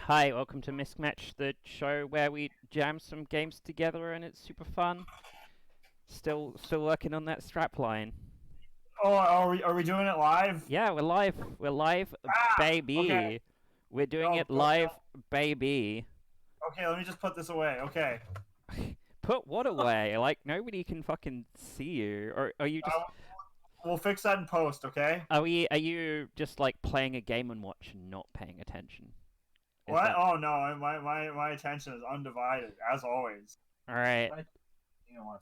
Hi, welcome to Misc Matched, the show where we jam some games together and it's super fun. Still working on that strap line. Oh, are we doing it live? Yeah, we're live. We're live, baby. Okay. We're doing Go, it go, live, baby. Okay, let me just put this away. Okay. Put what away? Like nobody can fucking see you. Or are you just? We'll fix that in post. Okay. Are you just like playing a game and watch and not paying attention? What? That... Oh no, my attention is undivided as always. All right. You know what?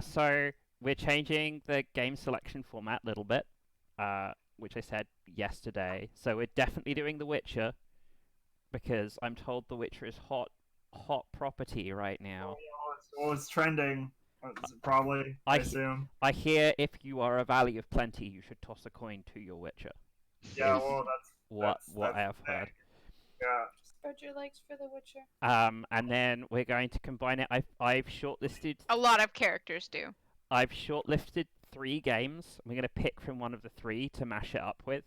So we're changing the game selection format a little bit, which I said yesterday. So we're definitely doing The Witcher, because I'm told The Witcher is hot property right now. It's trending. Probably, I assume. I hear if you are a Valley of Plenty, you should toss a coin to your Witcher. Yeah, well, what I have heard. Yeah. Spread your legs for The Witcher. And then we're going to combine it. I've shortlisted. A lot of characters do. I've shortlisted 3 games. We're going to pick from one of the 3 to mash it up with.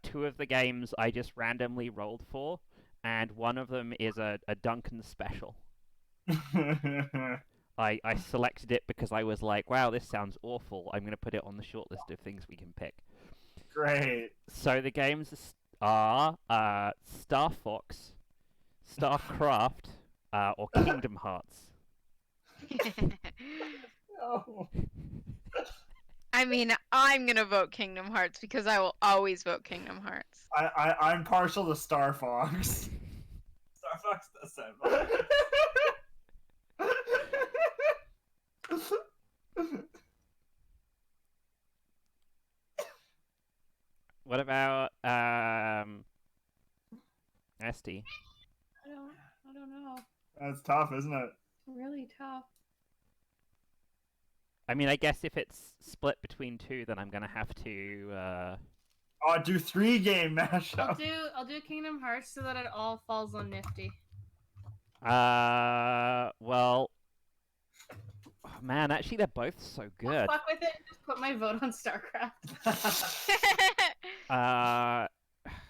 2 of the games I just randomly rolled for, and one of them is a Duncan special. I selected it because I was like, wow, this sounds awful. I'm going to put it on the short list of things we can pick. Great. So the games are Star Fox, StarCraft, or Kingdom Hearts. Oh. I mean, I'm gonna vote Kingdom Hearts because I will always vote Kingdom Hearts. I'm partial to Star Fox. Star Fox does sound fun. What about Esty? I don't know. That's tough, isn't it? Really tough. I mean, I guess if it's split between 2, then I'm gonna have to. I'll do 3 game mashup. I'll do Kingdom Hearts so that it all falls on Nifty. Well. Oh, man, actually, they're both so good. Fuck with it and just put my vote on StarCraft.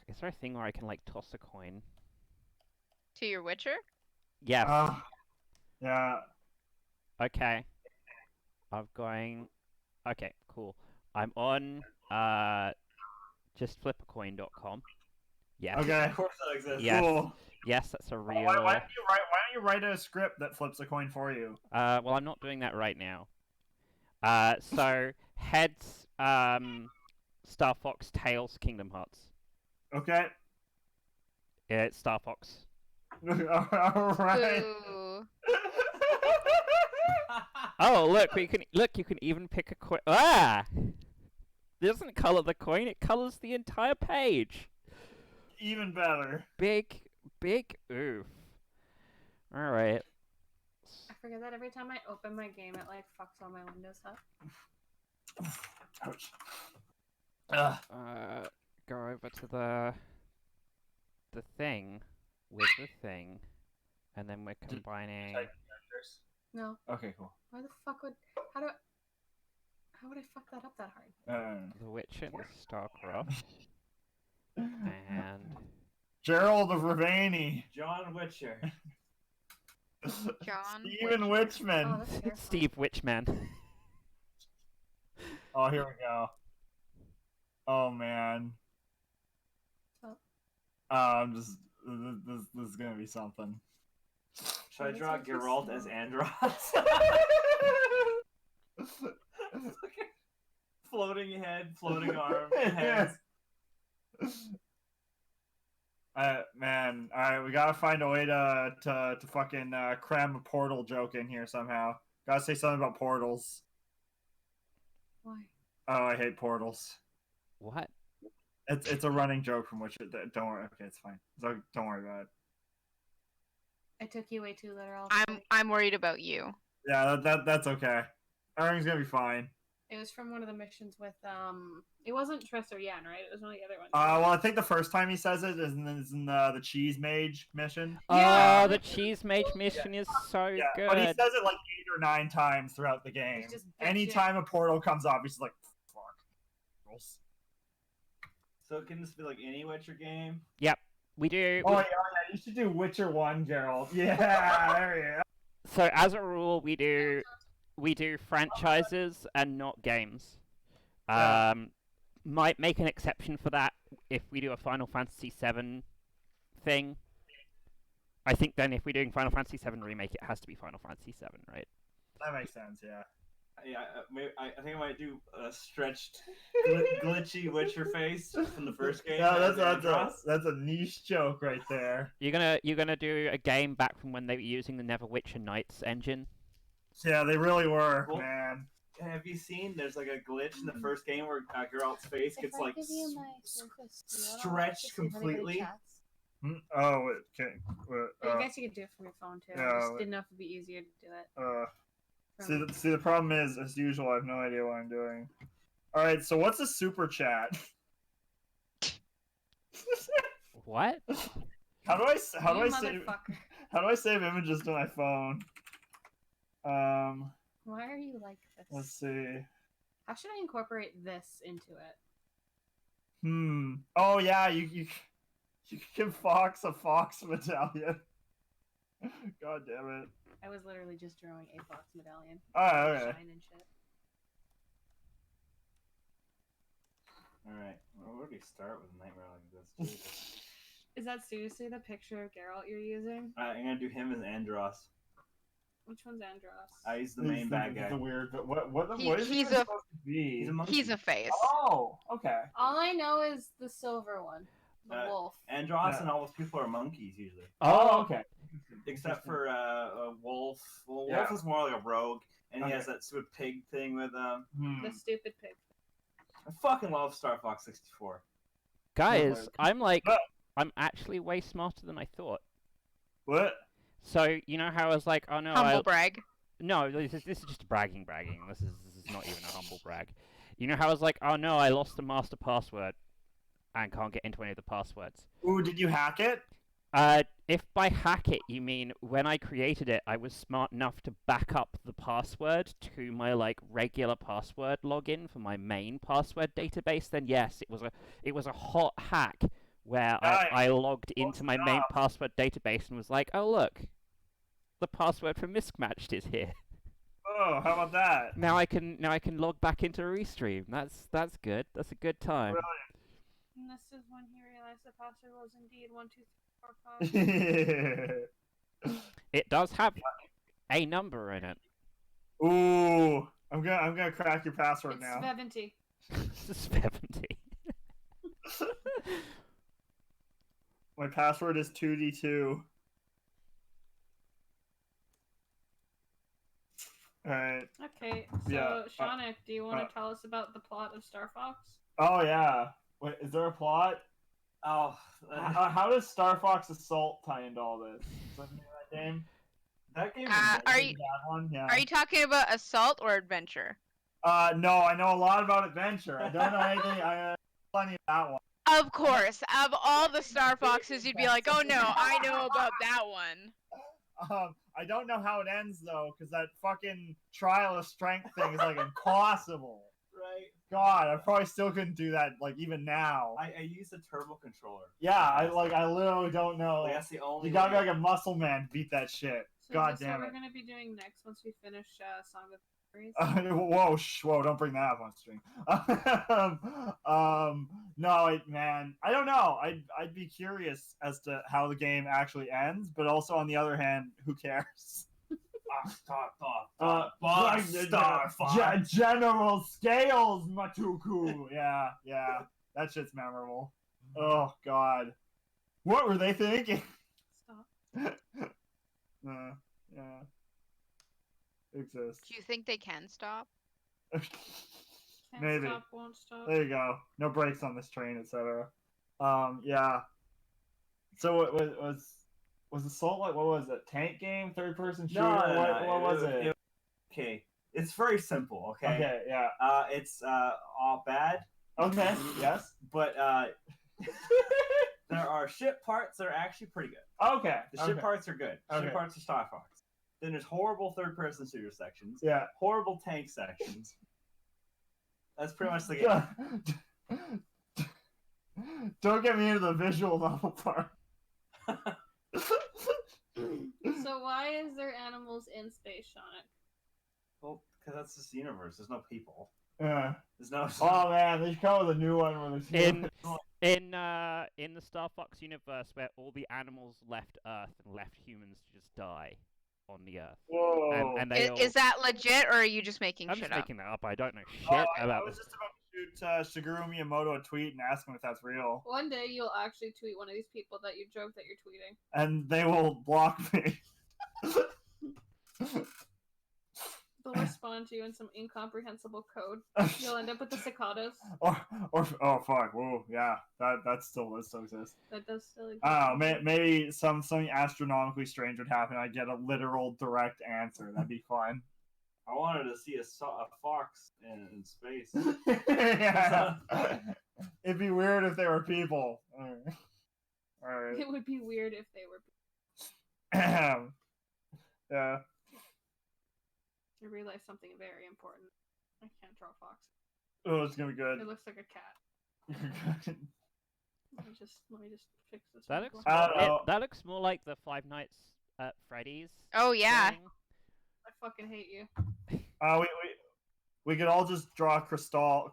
Is there a thing where I can, like, toss a coin? To your Witcher? Yes. Yeah. Okay. Okay, cool. I'm on, justflipacoin.com. Yes. Okay. Of course that exists. Yes. Cool. Yes, that's a real... Why don't you write a script that flips a coin for you? Well, I'm not doing that right now. So, heads, Star Fox, tails, Kingdom Hearts. Okay. Yeah, it's Star Fox. Alright. Ooh. Oh, look, you can even pick a coin. Ah! It doesn't color the coin, it colors the entire page. Even better. Big oof. Alright. I forget that every time I open my game, it like fucks all my windows up. Ouch. Go over to the thing with the thing, and then we're combining. No. Okay, cool. Why the fuck would... How would I fuck that up that hard? The Witcher and the StarCraft. And Gerald of Ravani. John Witcher. John Steven Witchman. Oh, that's terrifying. Steve Witchman. Oh, here we go. Oh man. Oh. I'm just this is gonna be something. Should I draw Geralt as Andros? Floating head, floating arm, hands. Man, alright, we gotta find a way to fucking cram a portal joke in here somehow. Gotta say something about portals. Why? Oh, I hate portals. What? It's a running joke from which don't worry. Okay, it's fine. So don't worry about it. I took you way too literal. I'm worried about you. Yeah, that's okay. Everything's gonna be fine. It was from one of the missions with It wasn't Triss or Yen, right? It was one of the other ones. Well, I think the first time he says it is in the Cheese Mage mission. Yeah. Oh, the Cheese Mage mission is so good. But he says it like 8 or 9 times throughout the game. He's just Anytime a portal comes up, he's like, "Fuck." So it can just be like any Witcher game. We do. Oh yeah, you should do Witcher 1, Gerald. Yeah, there you go. So as a rule, we do franchises and not games. Yeah. Might make an exception for that if we do a Final Fantasy VII thing. I think then if we're doing Final Fantasy VII Remake, it has to be Final Fantasy VII, right? That makes sense, yeah. Yeah, I think I might do a stretched, glitchy Witcher face from the first game. No, as Andros. that's a niche joke right there. You're gonna do a game back from when they were using the Neverwitcher Nights engine. Yeah, they really were, Well, man. Have you seen? There's like a glitch in the first game where Geralt's face gets like stretched completely. Oh, okay. I guess you could do it from your phone too. I yeah, just didn't know if it'd be easier to do it. See, the problem is, as usual, I have no idea what I'm doing. All right, so what's a super chat? What? How do I save motherfucker. how do I save images to my phone? Why are you like this? Let's see. How should I incorporate this into it? Oh yeah, you can give Fox a Fox medallion. God damn it. I was literally just drawing a fox medallion. Oh, okay. Shine and shit. Alright, well, where do we start with a nightmare like this? Jesus. Is that seriously the picture of Geralt you're using? I'm gonna do him as Andros. Which one's Andros? He's the main bad guy. The weird, but what He- is he he's supposed a- to be? He's a monkey. He's a face. Oh, okay. All I know is the silver one. The wolf. Andros Yeah. and all those people are monkeys usually. Oh, okay. Except for Wolf. Well, Yeah. Wolf is more like a rogue, and he Okay. has that stupid pig thing with The stupid pig. I fucking love Star Fox 64. Guys, Like- I'm actually way smarter than I thought. What? So you know how I was like, oh no, Humble brag. No, this is just bragging. This is not even a humble brag. You know how I was like, oh no, I lost the master password and can't get into any of the passwords. Ooh, did you hack it? If by hack it you mean when I created it, I was smart enough to back up the password to my like regular password login for my main password database, then yes, it was a hot hack where I logged into my main password database and was like, oh look, the password for MiscMatched is here. Oh, how about that? Now I can log back into Restream. That's good. That's a good time. And this is when he realized the password was indeed 1, 2, 3, 4, 5. It does have a number in it. Ooh, I'm gonna crack your password It's now. 70. It's 70. My password is 2D2. Alright. Okay, so Yeah, Seanic, do you want to tell us about the plot of Star Fox? Oh yeah. Wait, is there a plot? Oh, How does Star Fox Assault tie into all this? Is that the name of that game? that game. That one? Yeah. Are you talking about assault or adventure? No, I know a lot about Adventure. I don't know anything. I know plenty of that one. Of course. Of all the Star Foxes, you'd be like, oh no, I know about that one. I don't know how it ends though, because that fucking trial of strength thing is like impossible. Right. God, I probably still couldn't do that, like even now. I use a turbo controller. Yeah, I literally don't know. Like, that's the only. You gotta be way. like a muscle man to beat that shit. So God is this damn what it. we're going to be doing next once we finish Song of Memories? Whoa, don't bring that up on stream. No, man, I don't know. I'd be curious as to how the game actually ends, but also on the other hand, who cares? Star General Scales, Matuku. Yeah, that shit's memorable. Oh God, what were they thinking? Stop. Yeah, exists. Do you think they can stop? Can't Maybe. stop, won't stop. There you go. No brakes on this train, etc. Yeah. So it was Assault like, what was it? Tank game, third person shooter? What was it? Okay, it's very simple. Okay. Okay, yeah. It's all bad. Okay, yes. But there are ship parts that are actually pretty good. Okay. The ship parts are good. Okay. Ship parts are Star Fox. Then there's horrible third person shooter sections. Yeah. Horrible tank sections. That's pretty much the game. Don't get me into the visual novel part. So why is there animals in space, Seanic? Well, because that's this universe. There's no people. Yeah. There's no. Oh man, they should come with a new one where there's In the Star Fox universe, where all the animals left Earth and left humans to just die on the Earth. Whoa. And they Is that legit, or are you just making I'm shit just up? making that up. I don't know shit I about was this. just about to shoot Shigeru Miyamoto a tweet and ask him if that's real. One day you'll actually tweet one of these people that you joke that you're tweeting. And they will block me. They'll respond to you in some incomprehensible code. You'll end up with the cicadas. or oh fuck, whoa, yeah, that still exists. That does still exist. Oh, maybe something astronomically strange would happen. I get a literal direct answer. That'd be fun. I wanted to see a fox in space. Yeah. It'd be weird if they were people. All right. It would be weird if they were. Yeah. I realized something very important. I can't draw a fox. Oh, it's gonna be good. It looks like a cat. Let me just fix this. That wrinkle. looks I don't know. that looks more like the Five Nights at Freddy's. Oh yeah. thing. I fucking hate you. We could all just draw crystal.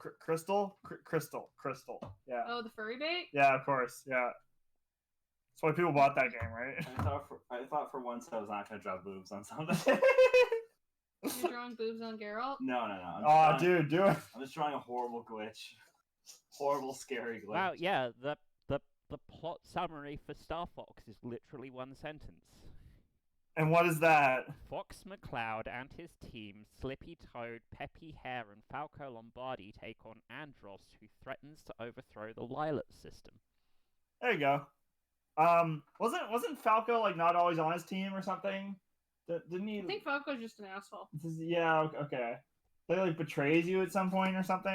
Yeah. Oh, the furry bait? Yeah, of course. Yeah. That's why people bought that game, right? I thought for once I was not gonna draw boobs on something. You're drawing boobs on Geralt? No. Oh, dude, do it. I'm just drawing a horrible glitch. Horrible, scary glitch. Wow, yeah, the plot summary for Star Fox is literally one sentence. And what is that? Fox McCloud and his team, Slippy Toad, Peppy Hare, and Falco Lombardi take on Andros, who threatens to overthrow the Lilat system. There you go. Wasn't Falco like not always on his team or something? Didn't he? I think Falco's just an asshole. Yeah. Okay. They like betrays you at some point or something.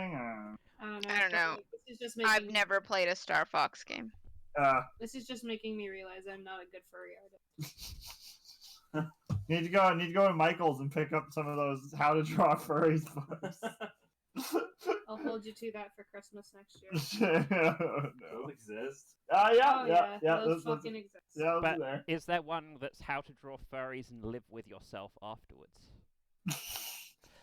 I don't know. I don't know. This is just I've making, never played a Star Fox game. This is just making me realize I'm not a good furry artist. Need to go to Michael's and pick up some of those how to draw furries books. I'll hold you to that for Christmas next year. Those exist. Yeah. Those fucking exist. Yeah, those But are there. is there one that's how to draw furries and live with yourself afterwards?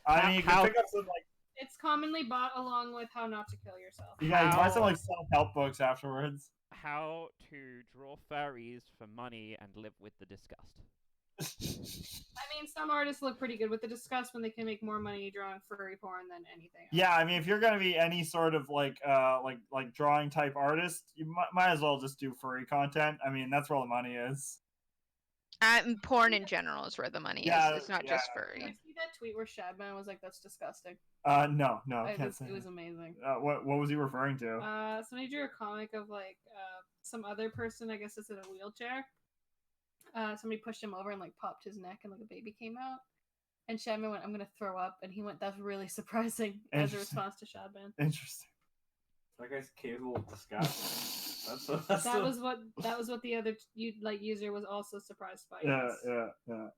I mean, you can how- pick up some like It's commonly bought along with How Not to Kill Yourself. you can buy some How- like self-help books afterwards. How to draw furries for money and live with the disgust. I mean, some artists look pretty good with the disgust when they can make more money drawing furry porn than anything else. Yeah, I mean, if you're gonna be any sort of like drawing type artist, you might as well just do furry content. I mean, that's where all the money is. Porn in general is where the money Yeah, is. It's not just Did furry. you see that tweet where Shadman was like, "That's disgusting"? No, I It can't was, say. it was amazing. What was he referring to? Somebody drew a comic of like some other person, I guess it's in a wheelchair. Somebody pushed him over and like popped his neck and like a baby came out. And Shadman went, "I'm gonna throw up," and he went, "That's really surprising," as a Interesting. response to Shadman. Interesting. That guy's capable of disgust. That was what the other user was also surprised by. Yeah. yes.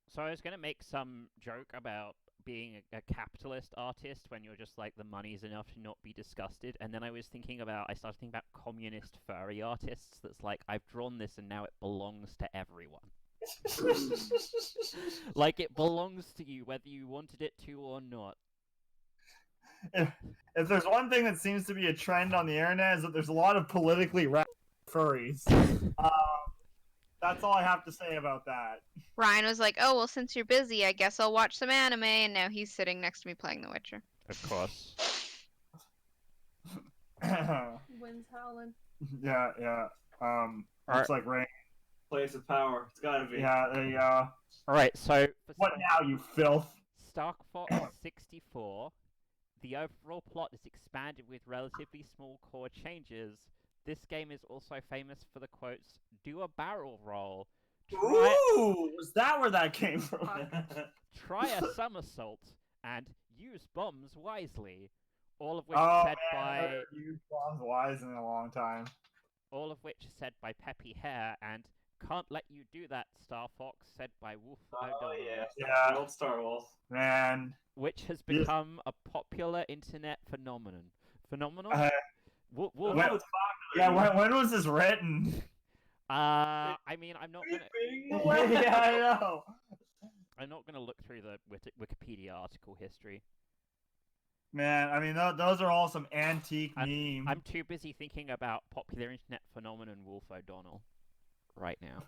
So I was gonna make some joke about being a capitalist artist when you're just like the money's enough to not be disgusted, and then I started thinking about communist furry artists. That's like, I've drawn this and now it belongs to everyone. Like, it belongs to you whether you wanted it to or not. If there's one thing that seems to be a trend on the internet, is that there's a lot of politically wrapped furries. That's all I have to say about that. Ryan was like, "Oh well, since you're busy, I guess I'll watch some anime." And now he's sitting next to me playing The Witcher. Of course. Wind's howling. Yeah. Looks like rain. Place of power. It's gotta be. Yeah, there you go. Alright, so for What now, you filth? Star Fox 64, the overall plot is expanded with relatively small core changes. This game is also famous for the quotes, "Do a barrel roll, Ooh, was that where that came from? try a somersault, and use bombs wisely." All of which Oh is man, said I by haven't used Bombs Wise in a long time. Peppy Hare, and "Can't let you do that, Star Fox," said by Wolf Oh O'Donnell, Yeah. Old Star Wolf. Man, which has Yes. become a popular internet phenomenon. Phenomenon? Uh, Wolf, well, No, it's Yeah, when was this written? I mean, I'm not gonna. Yeah, I know. I'm not gonna look through the Wikipedia article history. Man, I mean, those are all some antique memes. I'm too busy thinking about popular internet phenomenon Wolf O'Donnell right now.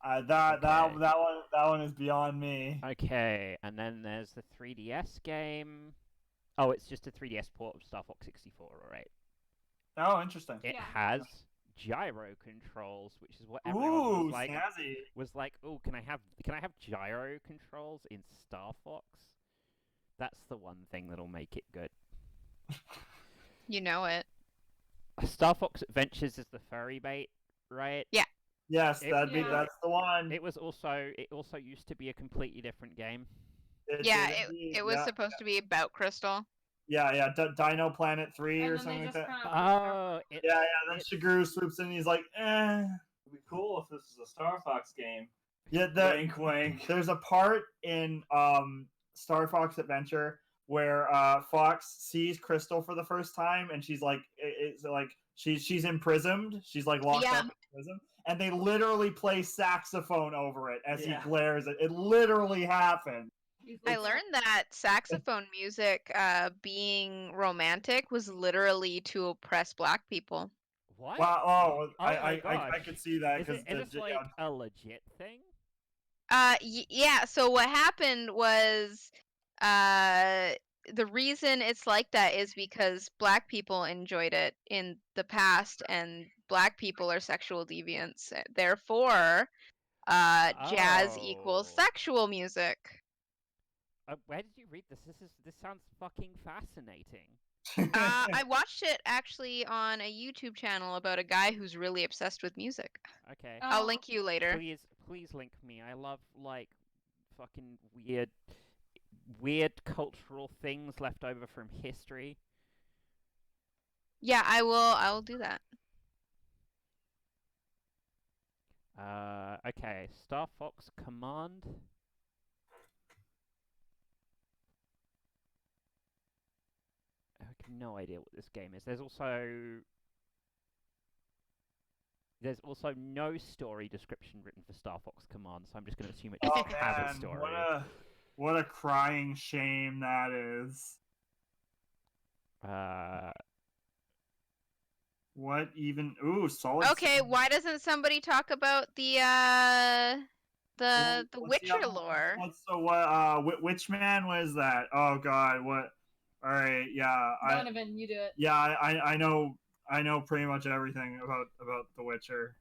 That one is beyond me. Okay, and then there's the 3DS game. Oh, it's just a 3DS port of Star Fox 64, alright. Oh, interesting. It Yeah. has gyro controls, which is what everyone was like. Snazzy. Was like, oh, can I have gyro controls in Star Fox? That's the one thing that'll make it good. You know it. Star Fox Adventures is the furry bait, right? Yeah. Yes, that's the one. It also used to be a completely different game. It was supposed to be about Crystal. Yeah, Dino Planet 3 or something like that. Then Shigeru swoops in and he's like, eh. It'd be cool if this was a Star Fox game. Yeah, wink, wink. There's a part in Star Fox Adventure where Fox sees Crystal for the first time, and she's like, it's like she's imprisoned. She's like locked up in prison, and they literally play saxophone over it as he glares. It literally happened. I learned that saxophone music, being romantic, was literally to oppress black people. What? Wow! Oh, I could see that. Is it like a legit thing? Yeah. So what happened was, the reason it's like that is because black people enjoyed it in the past, and black people are sexual deviants. Therefore, jazz equals sexual music. Where did you read this? This sounds fucking fascinating. I watched it actually on a YouTube channel about a guy who's really obsessed with music. Okay. I'll link you later. Please link me. I love like fucking weird cultural things left over from history. Yeah, I will do that. Okay. Star Fox Command. I have no idea what this game is. There's also no story description written for Star Fox Command, so I'm just going to assume it doesn't have a story. What a crying shame that is. What even? Ooh, solid. Okay, why doesn't somebody talk about the Witcher lore? Witchman was that? Oh God, what? All right, yeah. Donovan, you do it. Yeah, I know pretty much everything about The Witcher.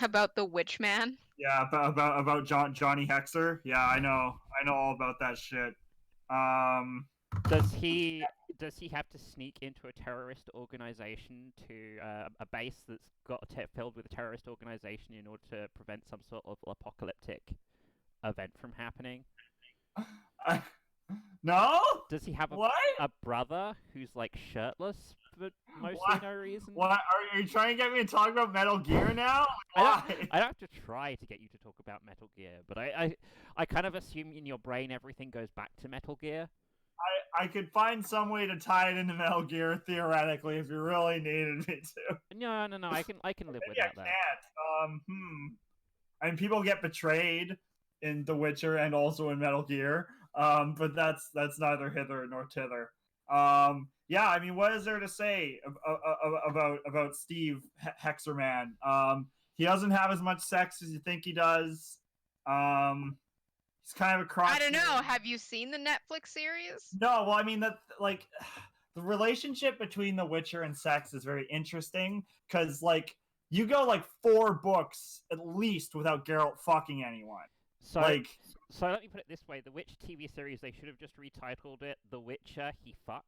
About the Witchman? Yeah, about Johnny Hexer. Yeah, I know all about that shit. Does he have to sneak into a terrorist organization to a base that's got filled with a terrorist organization in order to prevent some sort of apocalyptic event from happening? No. Does he have a brother who's like shirtless for mostly no reason? What are you trying to get me to talk about Metal Gear now? Why? I don't have to try to get you to talk about Metal Gear, but I kind of assume in your brain everything goes back to Metal Gear. I could find some way to tie it into Metal Gear theoretically if you really needed me to. No. I can live without that. I can't. I mean, people get betrayed in The Witcher and also in Metal Gear. But that's neither hither nor thither. Yeah, I mean, what is there to say about Steve Hexerman? He doesn't have as much sex as you think he does. He's kind of a cross. I don't know. Have you seen the Netflix series? No, well, I mean that like the relationship between The Witcher and sex is very interesting because like you go like 4 books at least without Geralt fucking anyone. So let me put it this way: the Witch TV series, they should have just retitled it "The Witcher He Fucks."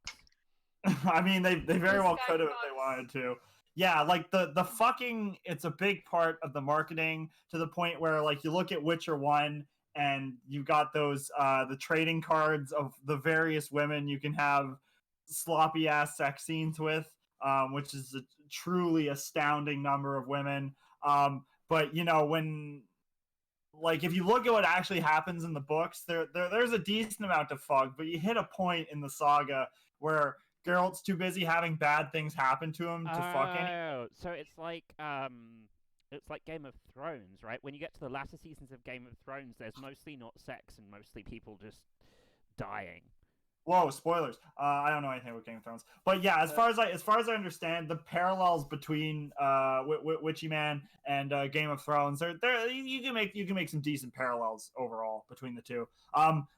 I mean, they very well could have if they wanted to. Yeah, like the fucking, it's a big part of the marketing to the point where like you look at Witcher 1 and you got those the trading cards of the various women you can have sloppy ass sex scenes with, which is a truly astounding number of women. But you know, when like if you look at what actually happens in the books, there's a decent amount of fug, but you hit a point in the saga where Geralt's too busy having bad things happen to him to fuck any. Oh, so it's like Game of Thrones, right? When you get to the latter seasons of Game of Thrones, there's mostly not sex and mostly people just dying. Whoa, spoilers! I don't know anything about Game of Thrones, but yeah, as far as I understand, the parallels between Witchy Man and Game of Thrones, you can make some decent parallels overall between the two.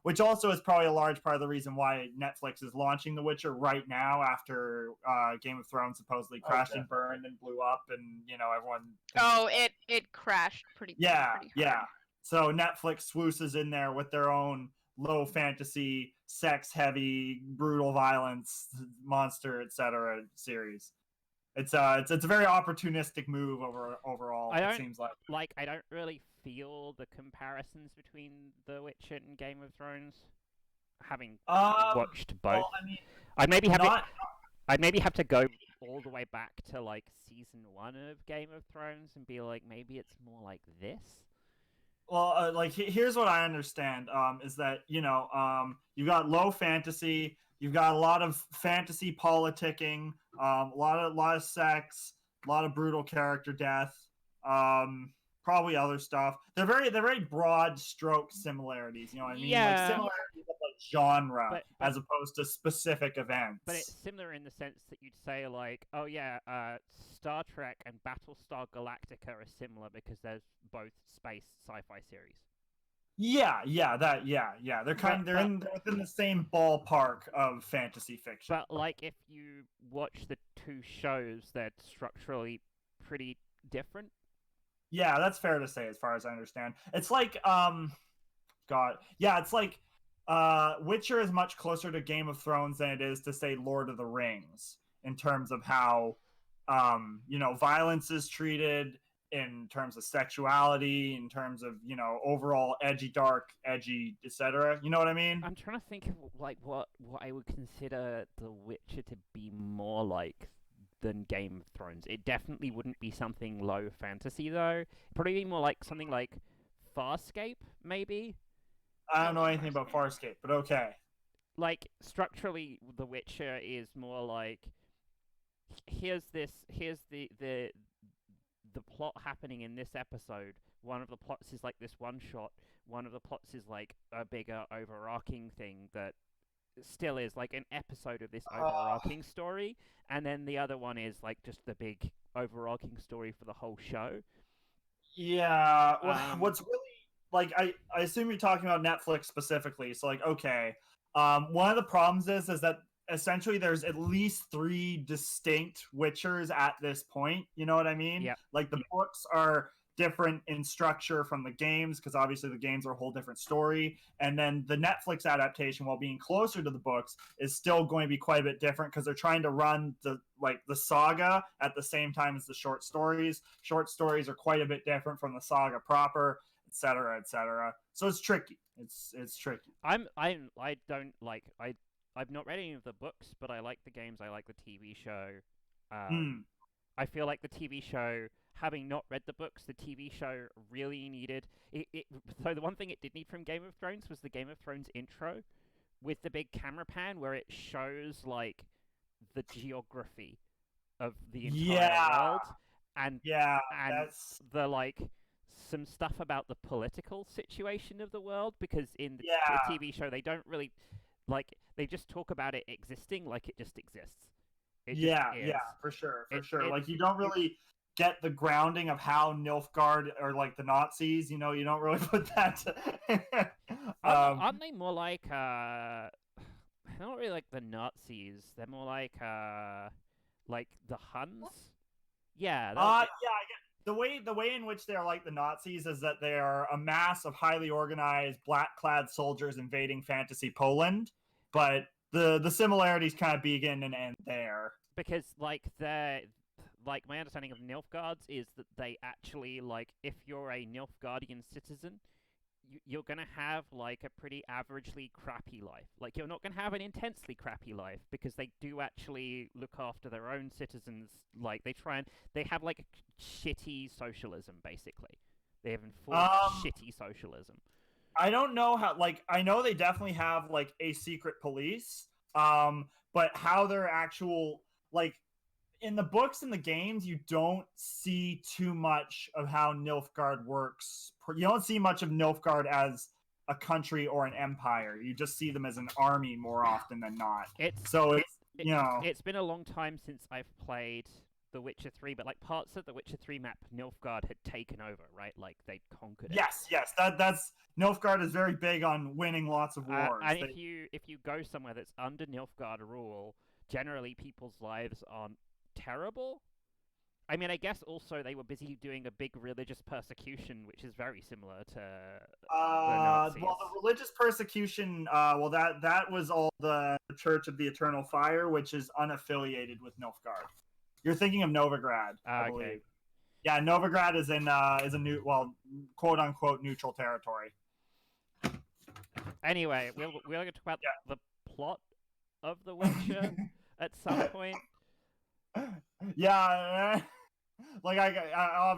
Which also is probably a large part of the reason why Netflix is launching The Witcher right now after Game of Thrones supposedly crashed and burned and blew up, and everyone. Oh, it crashed pretty. Yeah, pretty hard. yeah. So Netflix swooses in there with their own low fantasy, sex heavy, brutal violence, monster, etc. series. It's a very opportunistic move overall. It seems like. I don't really feel the comparisons between The Witcher and Game of Thrones, having watched both. Well, I mean, I'd maybe have to go all the way back to like season 1 of Game of Thrones and be like, maybe it's more like this. Well, here's what I understand is that you've got low fantasy, you've got a lot of fantasy politicking, a lot of sex, a lot of brutal character death, probably other stuff. They're very broad stroke similarities. You know what I mean? Yeah. Like similarities of like genre but, as opposed to specific events. But it's similar in the sense that you'd say like, oh yeah, Star Trek and Battlestar Galactica are similar because there's both space sci-fi series. Yeah. They're within the same ballpark of fantasy fiction. But like, if you watch the two shows, they're structurally pretty different. Yeah, that's fair to say, as far as I understand. It's like, it's like, Witcher is much closer to Game of Thrones than it is to, say, Lord of the Rings, in terms of how, violence is treated, in terms of sexuality, in terms of, overall dark, edgy, etc. You know what I mean? I'm trying to think of, like, what I would consider The Witcher to be more like than Game of Thrones. It definitely wouldn't be something low fantasy, though. It'd probably be more like something like Farscape, maybe? I don't know anything about Farscape, but okay. Like, structurally, The Witcher is more like, here's the plot happening in this episode. One of the plots is like this one shot. One of the plots is like a bigger overarching thing that still is like an episode of this overarching story, and then the other one is like just the big overarching story for the whole show. Yeah, what's really like, I assume you're talking about Netflix specifically. So like, okay, one of the problems is that essentially there's at least 3 distinct Witchers at this point. You know what I mean? Yeah. Like the books are different in structure from the games, because obviously the games are a whole different story, and then the Netflix adaptation, while being closer to the books, is still going to be quite a bit different because they're trying to run the saga at the same time as the short stories. Short stories are quite a bit different from the saga proper, etc., etc. So it's tricky. It's tricky. I've not read any of the books, but I like the games. I like the TV show. I feel like the TV show, having not read the books, the TV show really needed it. So the one thing it did need from Game of Thrones was the Game of Thrones intro with the big camera pan where it shows like the geography of the entire world, and that's the like some stuff about the political situation of the world, because in the TV show they don't really they just talk about it existing like it just exists. For sure. Like, you don't really get the grounding of how Nilfgaard or like the Nazis, you don't really put that aren't they more like they're not really like the Nazis, they're more like the Huns? Yeah. I get the way in which they're like the Nazis is that they are a mass of highly organized black-clad soldiers invading fantasy Poland, but the similarities kind of begin and end there. Because my understanding of Nilfgaards is that they actually, if you're a Nilfgaardian citizen, you're gonna have like a pretty averagely crappy life. Like, you're not gonna have an intensely crappy life, because they do actually look after their own citizens. Like, they have like shitty socialism, basically. They have enforced shitty socialism. I don't know how, I know they definitely have, a secret police, But how their actual, like, in the books and the games, you don't see too much of how Nilfgaard works. You don't see much of Nilfgaard as a country or an empire. You just see them as an army more often than not. It's been a long time since I've played The Witcher 3, but like parts of The Witcher 3 map, Nilfgaard had taken over, right? Like they'd conquered it. Yes. That's Nilfgaard is very big on winning lots of wars. And if you go somewhere that's under Nilfgaard rule, generally people's lives aren't terrible. I mean, I guess also they were busy doing a big religious persecution, which is very similar to the Nazis. Well, the religious persecution, that was all the Church of the Eternal Fire, which is unaffiliated with Nilfgaard. You're thinking of Novigrad, I believe. Yeah, Novigrad is is a new, well, quote unquote neutral territory. Anyway, we're going to talk about the plot of The Witcher at some point. Yeah, like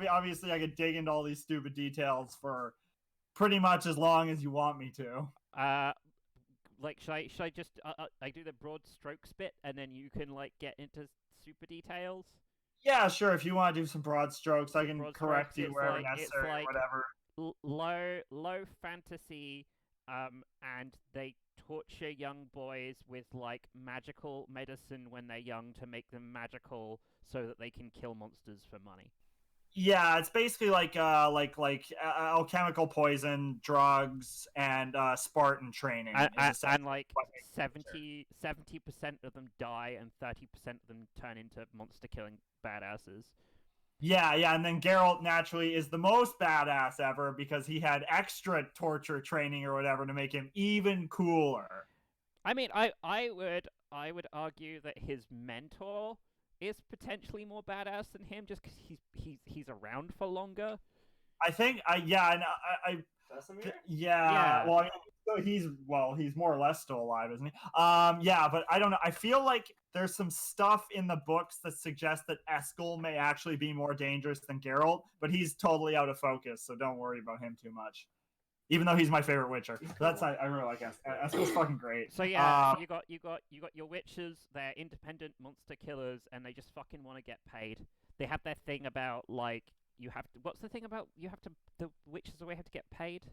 obviously I could dig into all these stupid details for pretty much as long as you want me to. Like should I just I do the broad strokes bit and then you can like get into super details? Yeah, sure. If you want to do some broad strokes, I can correct you wherever necessary, whatever. Low fantasy, and they torture young boys with like magical medicine when they're young to make them magical so that they can kill monsters for money. Yeah, it's basically like alchemical poison, drugs, and Spartan training. And like 70% of them die and 30% of them turn into monster killing badasses. Yeah, and then Geralt naturally is the most badass ever because he had extra torture training or whatever to make him even cooler. I mean, I would argue that his mentor is potentially more badass than him just because he's around for longer. I think Yeah. Well, he's more or less still alive, isn't he? Yeah, but I don't know. I feel like there's some stuff in the books that suggests that Eskel may actually be more dangerous than Geralt, but he's totally out of focus, so don't worry about him too much. Even though he's my favorite Witcher, I really like Eskel. Eskel's fucking great. So yeah, you got your Witchers. They're independent monster killers, and they just fucking want to get paid. They have their thing about like what's the thing about the Witchers always have to get paid?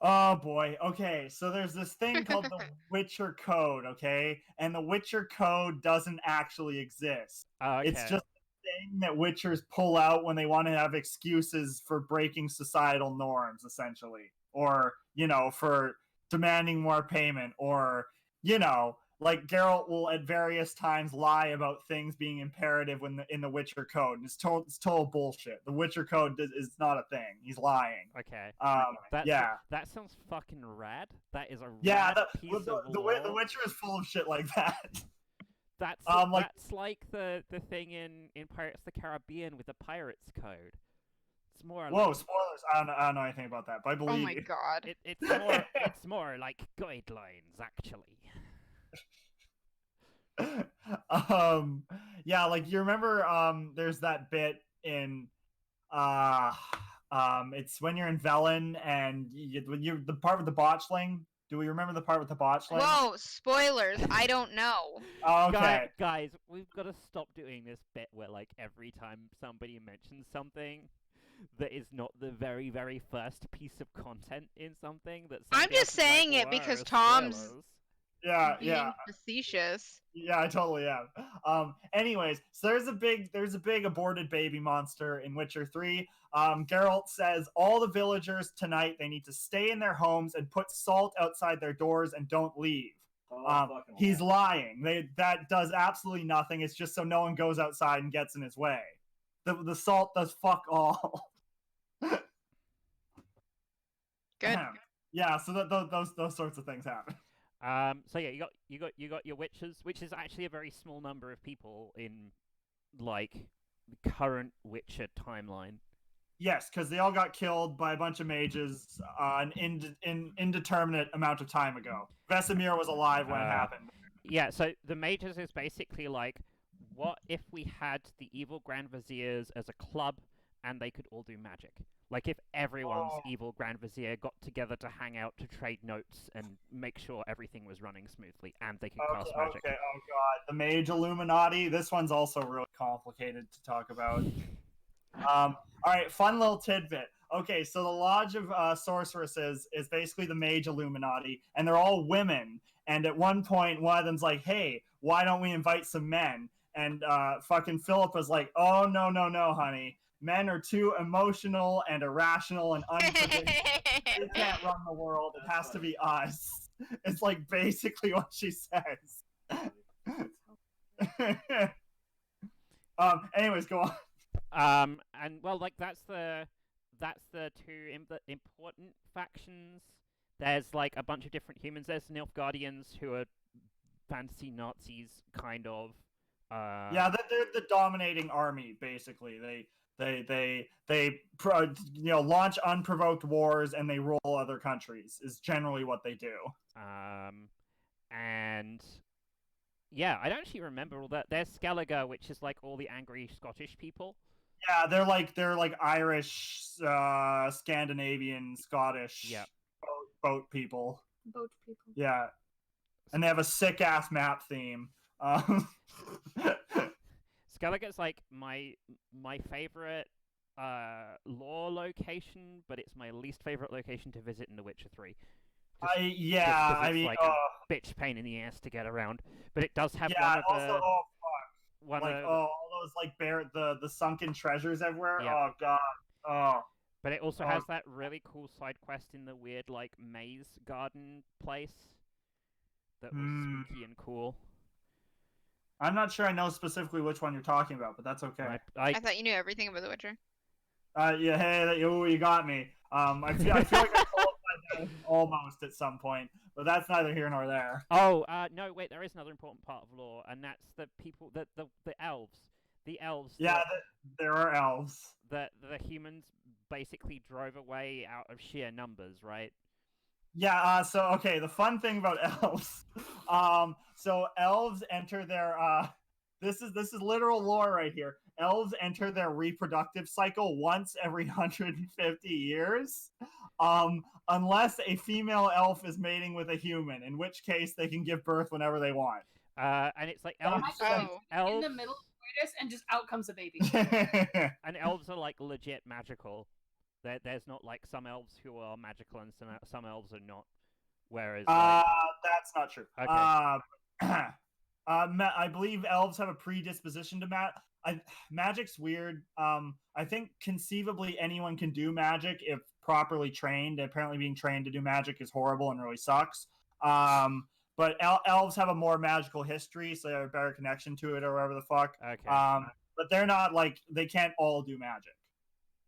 Oh boy. Okay, so there's this thing called the Witcher Code, okay? And the Witcher Code doesn't actually exist. Okay. It's just a thing that Witchers pull out when they want to have excuses for breaking societal norms, essentially. Or, for demanding more payment. Or, like Geralt will at various times lie about things being imperative in the Witcher Code. And it's total bullshit. The Witcher Code is not a thing. He's lying. Okay. That sounds fucking rad. That is a rad piece of lore. The Witcher is full of shit like that. That's like the thing in Pirates of the Caribbean with the Pirates Code. It's more. Whoa, spoilers! I don't know anything about that, but I believe. Oh my god! It's more like guidelines, actually. Yeah, like you remember there's that bit in it's when you're in Velen and the part with the botchling. Do we remember the part with the botchling? Whoa, spoilers. I don't know. Okay. Guys, we've got to stop doing this bit where like every time somebody mentions something that is not the very, very first piece of content in something that I'm just saying it because Tom's being facetious. Yeah, I totally am. Anyways, so there's a big aborted baby monster in Witcher 3. Geralt says all the villagers tonight they need to stay in their homes and put salt outside their doors and don't leave. He's lying. That does absolutely nothing. It's just so no one goes outside and gets in his way. The salt does fuck all. Good. Yeah, so those sorts of things happen. So yeah, you got your witches, which is actually a very small number of people in like the current Witcher timeline. Yes, because they all got killed by a bunch of mages an indeterminate amount of time ago. Vesemir was alive when it happened. Yeah, so the mages is basically like, what if we had the evil Grand Viziers as a club and they could all do magic? Like if everyone's Oh. evil Grand Vizier got together to hang out to trade notes and make sure everything was running smoothly and they could cast magic. Okay. Oh god, the Mage Illuminati. This one's also really complicated to talk about. All right, fun little tidbit. Okay, so the Lodge of Sorceresses is basically the Mage Illuminati, and they're all women. And at one point, one of them's like, "Hey, why don't we invite some men?" And fucking Philip was like, "Oh no, honey, men are too emotional and irrational and unpredictable. They can't run the world. It has to be us." It's like basically what she says. Anyways, go on. And well, like that's the two important factions. There's like a bunch of different humans. There's the Nilfgaardians who are fantasy Nazis, kind of. Yeah, they're the dominating army. Basically, they launch unprovoked wars and they rule other countries. Is generally what they do. And yeah, I don't actually remember all that. There's Skellige, which is like all the angry Scottish people. Yeah, they're like Irish, Scandinavian, Scottish. Yeah. Boat people. Boat people. Yeah, and they have a sick ass map theme. Skellige's like my favorite lore location, but it's my least favorite location to visit in The Witcher 3. I mean, like a bitch pain in the ass to get around, but it does have all those like the sunken treasures everywhere. Yep. Oh god. Oh. But it also has that really cool side quest in the weird like maze garden place that was spooky and cool. I'm not sure I know specifically which one you're talking about, but that's okay. I thought you knew everything about The Witcher. Yeah, hey, you got me. I feel like I qualified that almost at some point, but that's neither here nor there. Oh, no, wait, there is another important part of lore, and that's the people, the elves. The elves. Yeah, there are elves. The humans basically drove away out of sheer numbers, right? Yeah, so okay, the fun thing about elves. So elves enter their this is literal lore right here. Elves enter their reproductive cycle once every 150 years. Unless a female elf is mating with a human, in which case they can give birth whenever they want. And it's like elves In the middle of coitus and just out comes a baby. And elves are like legit magical. There's not like some elves who are magical and some elves are not. Whereas that's not true. Okay. I believe elves have a predisposition to magic's weird. I think conceivably anyone can do magic if properly trained. Apparently being trained to do magic is horrible and really sucks. But elves have a more magical history, so they have a better connection to it or whatever the fuck. Okay. But they're not like, they can't all do magic.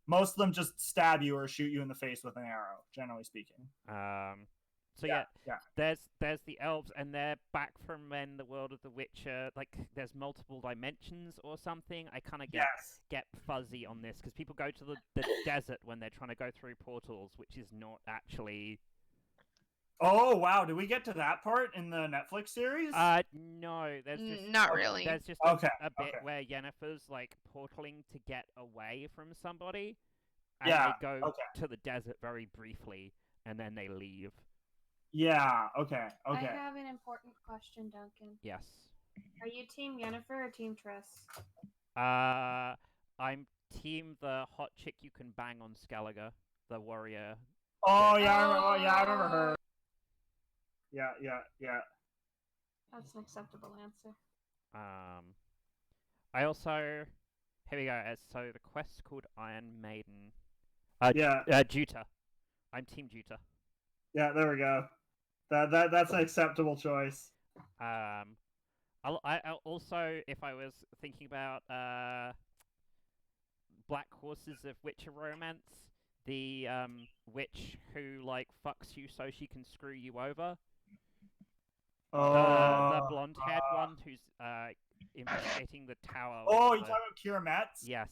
Most of them just stab you or shoot you in the face with an arrow, generally speaking. So yeah, there's the elves, and they're back from when the world of The Witcher, like, there's multiple dimensions or something. I kind of get fuzzy on this, because people go to the desert when they're trying to go through portals, which is not actually... Oh, wow, did we get to that part in the Netflix series? No, there's just... Not really. There's just a bit where Yennefer's, like, portaling to get away from somebody, and they go to the desert very briefly, and then they leave. Yeah, okay. I have an important question, Duncan. Yes. Are you Team Yennefer or Team Triss? I'm team the hot chick you can bang on Skellige, the warrior. Oh, yeah, I remember her. Yeah. That's an acceptable answer. I also... Here we go. So the quest's called Iron Maiden. Juta. I'm Team Juta. Yeah, there we go. That's an acceptable choice. I also, if I was thinking about Black Horses of Witcher Romance, the witch who like fucks you so she can screw you over. The blonde-haired one who's investigating the tower. Oh, you're talking about Kira Metz? Yes.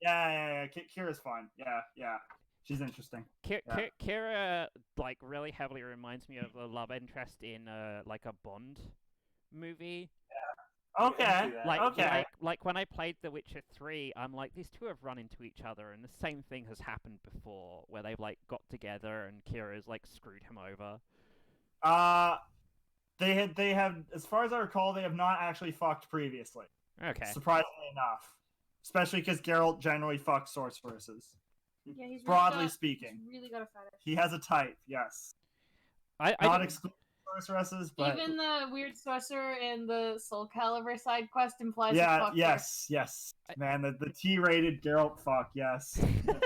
Yeah. Kira's fun. Yeah. She's interesting. Kira like really heavily reminds me of the love interest in like a Bond movie. Okay. that. Like when I played The Witcher 3, I'm like, these two have run into each other, and the same thing has happened before, where they've like got together and Kira's like screwed him over. They have, as far as I recall, they have not actually fucked previously. Okay. Surprisingly enough, especially because Geralt generally fucks sorceresses. Yeah, he's Broadly speaking, he's really got a fetish. he has a type. Yes, I not didn't- exclusive sorceresses, but Even the weird sorcerer in the Soul Calibur side quest implies a yeah, fuck yes, man. The T-rated Geralt fuck. Yes. The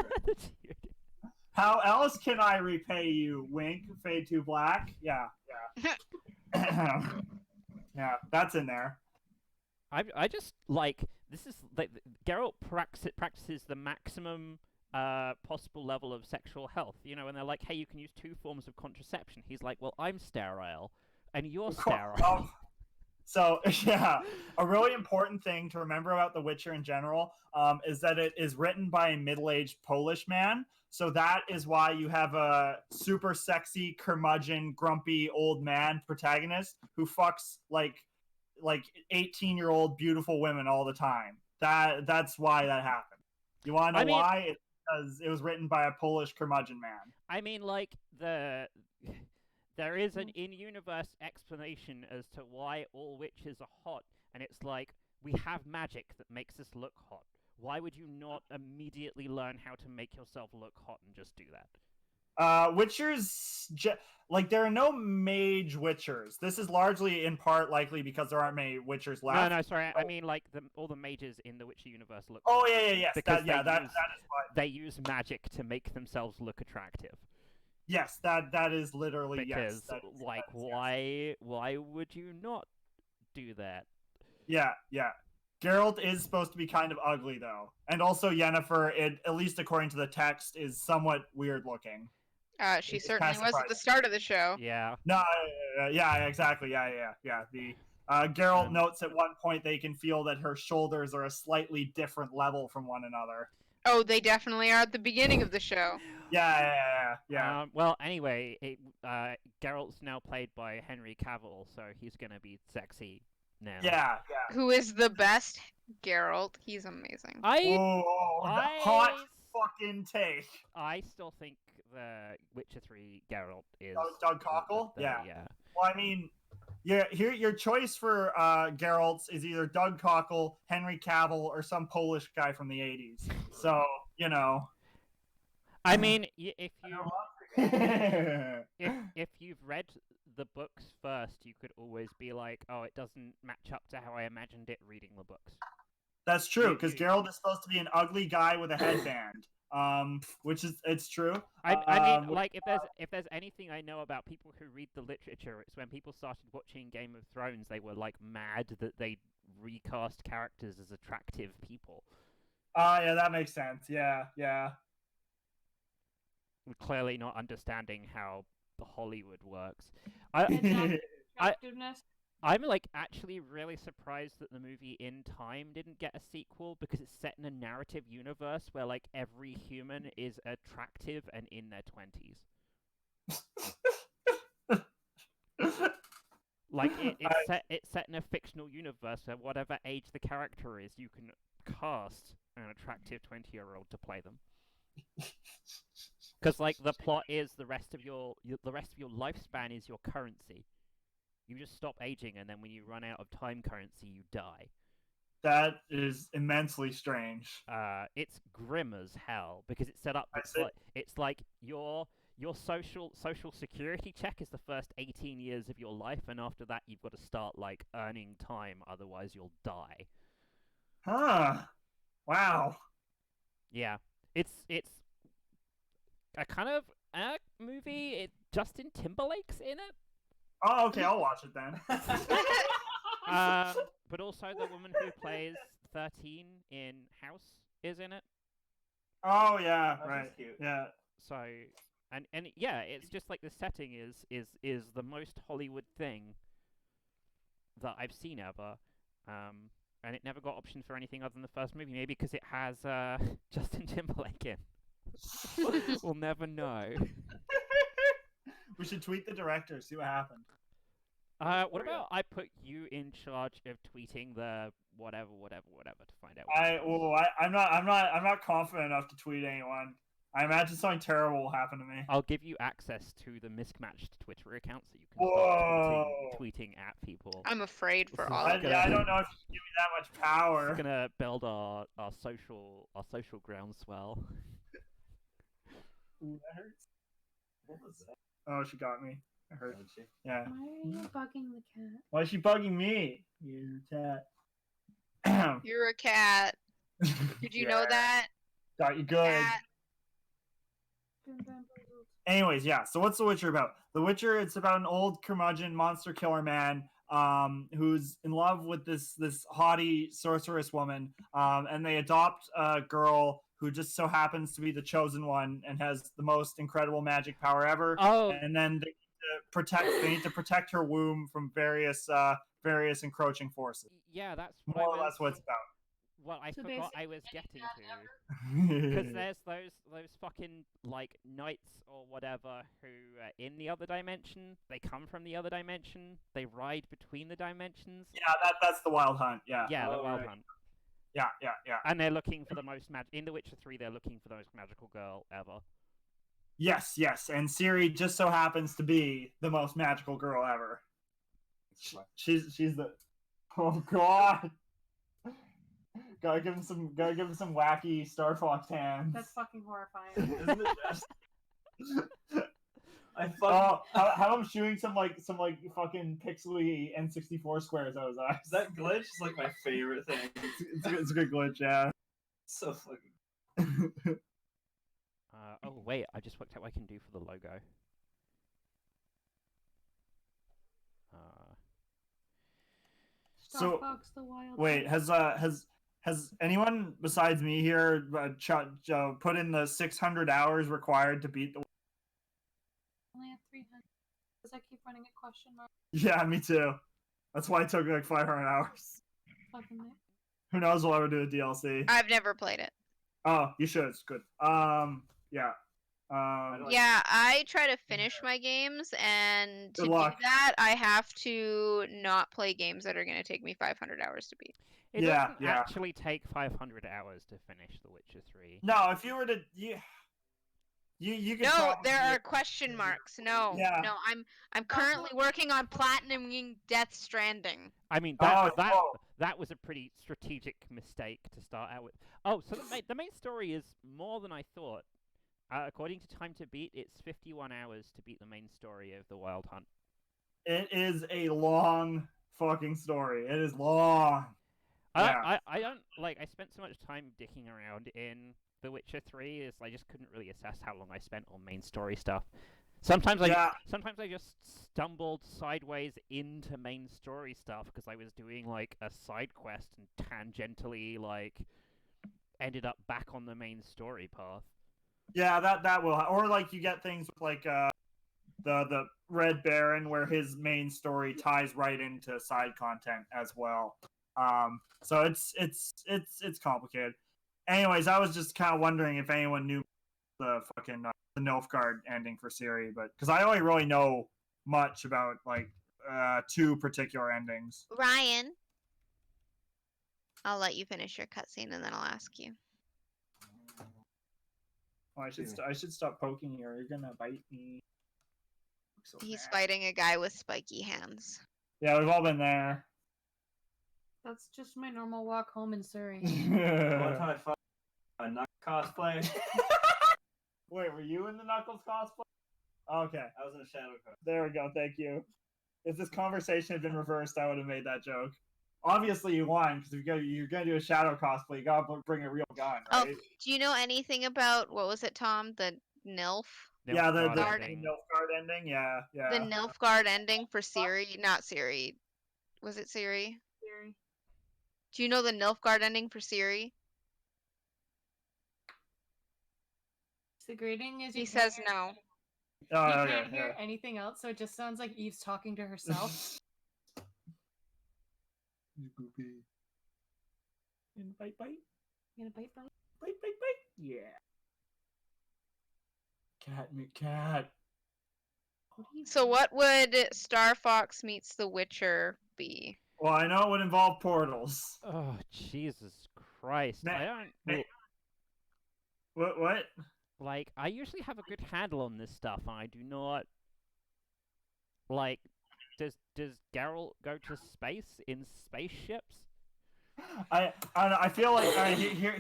How else can I repay you? Wink. Fade to black. Yeah. Yeah, that's in there. I just like this is like Geralt practices the maximum possible level of sexual health. You know, and they're like, hey, you can use 2 forms of contraception. He's like, well, I'm sterile, and you're sterile. So yeah, a really important thing to remember about The Witcher in general is that it is written by a middle-aged Polish man. So that is why you have a super sexy, curmudgeon, grumpy old man protagonist who fucks like 18-year-old beautiful women all the time. That's why that happened. You want to know why? It's because it was written by a Polish curmudgeon man. I mean, like there is an in-universe explanation as to why all witches are hot, and it's like, we have magic that makes us look hot. Why would you not immediately learn how to make yourself look hot and just do that? Witchers, like, there are no mage witchers. This is largely in part likely because there aren't many witchers left. No, sorry. I mean, like, all the mages in the Witcher universe look Oh, hot yeah. because that is why. they use magic to make themselves look attractive. Yes, that is literally Because, yes. why would you not do that? Yeah. Geralt is supposed to be kind of ugly, though. And also Yennefer, at least according to the text, is somewhat weird looking. She It's certainly kinda was at the start of the show. Yeah. No, yeah, exactly. Yeah. The Geralt notes at one point they can feel that her shoulders are a slightly different level from one another. Oh, they definitely are at the beginning of the show. Yeah. Well, anyway, Geralt's now played by Henry Cavill, so he's gonna be sexy now. Yeah. Who is the best Geralt? He's amazing. Hot fucking take. I still think the Witcher 3 Geralt is Doug Cockle? Yeah. Yeah. Well, I mean, yeah. Here, your choice for Geralts is either Doug Cockle, Henry Cavill, or some Polish guy from the '80s. So you know. I mean, if you've read the books first, you could always be like, oh, it doesn't match up to how I imagined it reading the books. That's true, because Geralt is supposed to be an ugly guy with a headband. Which is, it's true. I mean, like, if there's anything I know about people who read the literature, it's when people started watching Game of Thrones, they were like mad that they recast characters as attractive people. Yeah, that makes sense. Yeah. We're clearly not understanding how the Hollywood works. Attractiveness. I'm like actually really surprised that the movie In Time didn't get a sequel, because it's set in a narrative universe where like every human is attractive and in their 20s. Like it's set in a fictional universe where whatever age the character is, you can cast an attractive 20-year-old to play them. Because like the plot is the rest of your lifespan is your currency. You just stop aging, and then when you run out of time currency, you die. That is immensely strange. It's grim as hell, because it's set up. It's like your social security check is the first 18 years of your life, and after that, you've got to start like earning time, otherwise you'll die. Huh. Wow. Yeah, it's a kind of movie. Justin Timberlake's in it. Oh, okay, I'll watch it then. But also the woman who plays 13 in House is in it. Oh yeah, Oh, right. she's cute. Yeah. So and yeah, it's just like the setting is the most Hollywood thing that I've seen ever. And it never got options for anything other than the first movie, maybe because it has Justin Timberlake in. We'll never know. We should tweet the director, see what happened. What about I put you in charge of tweeting the whatever to find out? I'm not confident enough to tweet anyone. I imagine something terrible will happen to me. I'll give you access to the MiscMatched Twitter account so you can Whoa. start tweeting at people. I'm afraid for This all is of I you. don't know if you can give me that much power. It's gonna build our social groundswell. Ooh, that hurts. What was that? Oh, she got me. It hurt. Did she? Yeah. Why are you bugging the cat? Why is she bugging me? You cat. You're a cat. Did you know that? Got you good. Cat. Anyways, yeah. So what's The Witcher about? The Witcher, it's about an old curmudgeon monster killer man who's in love with this haughty sorceress woman, and they adopt a girl who just so happens to be the chosen one and has the most incredible magic power ever. Oh, And then they need to protect her womb from various encroaching forces. yeah, that's More or less what it's about. Well, I So forgot I was basically, getting to. Because there's those fucking like knights or whatever who in the other dimension. They come from the other dimension. They ride between the dimensions. Yeah, that's the Wild Hunt. Yeah. Yeah, the Oh, Wild right. Hunt. Yeah. And they're looking for the most in The Witcher 3. They're looking for the most magical girl ever. Yes. And Ciri just so happens to be the most magical girl ever. She's the. Oh God. Gotta give him some wacky Star Fox hands. That's fucking horrifying. Isn't it just? I fucking. Oh, how I'm shooting some fucking pixely N64 squares out of his eyes. That glitch is like my favorite thing. It's a good glitch, yeah. So fucking. Oh wait, I just worked out what I can do for the logo. Star So, Fox the Wild. Wait, has anyone besides me here put in the 600 hours required to beat the? I only have 300. Because I keep running a question mark. Yeah, me too. That's why it took like 500 hours. Fucking Nick. Who knows? We'll ever do a DLC. I've never played it. Oh, you should. It's good. Yeah. Yeah, I try to finish my games, and to Good do luck. that, I have to not play games that are going to take me 500 hours to beat. It Yeah, doesn't yeah. actually take 500 hours to finish The Witcher 3. No, if you were to you could. No, probably there do are it. question marks. No, Yeah. no, I'm currently working on platinuming Death Stranding. I mean, Oh, that was a pretty strategic mistake to start out with. Oh, so the main story is more than I thought. According to Time to Beat, it's 51 hours to beat the main story of the Wild Hunt. It is a long fucking story. It is long. Yeah. I don't like. I spent so much time dicking around in The Witcher 3 is I just couldn't really assess how long I spent on main story stuff. Sometimes I just stumbled sideways into main story stuff because I was doing like a side quest and tangentially like ended up back on the main story path. Yeah, that will. Or like you get things with like the Red Baron where his main story ties right into side content as well. So it's complicated. Anyways, I was just kind of wondering if anyone knew the fucking the Nilfgaard ending for Ciri, but because I only really know much about like two particular endings. Ryan, I'll let you finish your cutscene and then I'll ask you. Oh, I should stop poking you, or you're gonna bite me. So He's mad. fighting a guy with spiky hands. Yeah, we've all been there. That's just my normal walk home in Surrey. One time I fought a Knuckles cosplay. Wait, were you in the Knuckles cosplay? Okay, I was in a shadow cosplay. there we go. Thank you. If this conversation had been reversed, I would have made that joke. Obviously, you won because if you're gonna do a shadow cosplay, you gotta bring a real gun, Oh, right? do you know anything about, what was it, Tom? The Nilf? Yeah, the Nilfgaard ending. ending. Nilfgaard ending. Yeah. The Nilfgaard ending for Ciri? Not Ciri. Was it Ciri? Surrey. Do you know the Nilfgaard ending for Ciri? The greeting is He you says can't- no. Oh, You okay, can't hear yeah. anything else, so it just sounds like Eve's talking to herself. And bite. You gonna bite? Bite. Yeah. Cat. So what would Star Fox meets The Witcher be? Well, I know it would involve portals. Oh, Jesus Christ. Ma- I don't... ma- What? Like, I usually have a good handle on this stuff, and I do not... Like, does Geralt go to space in spaceships? I feel like here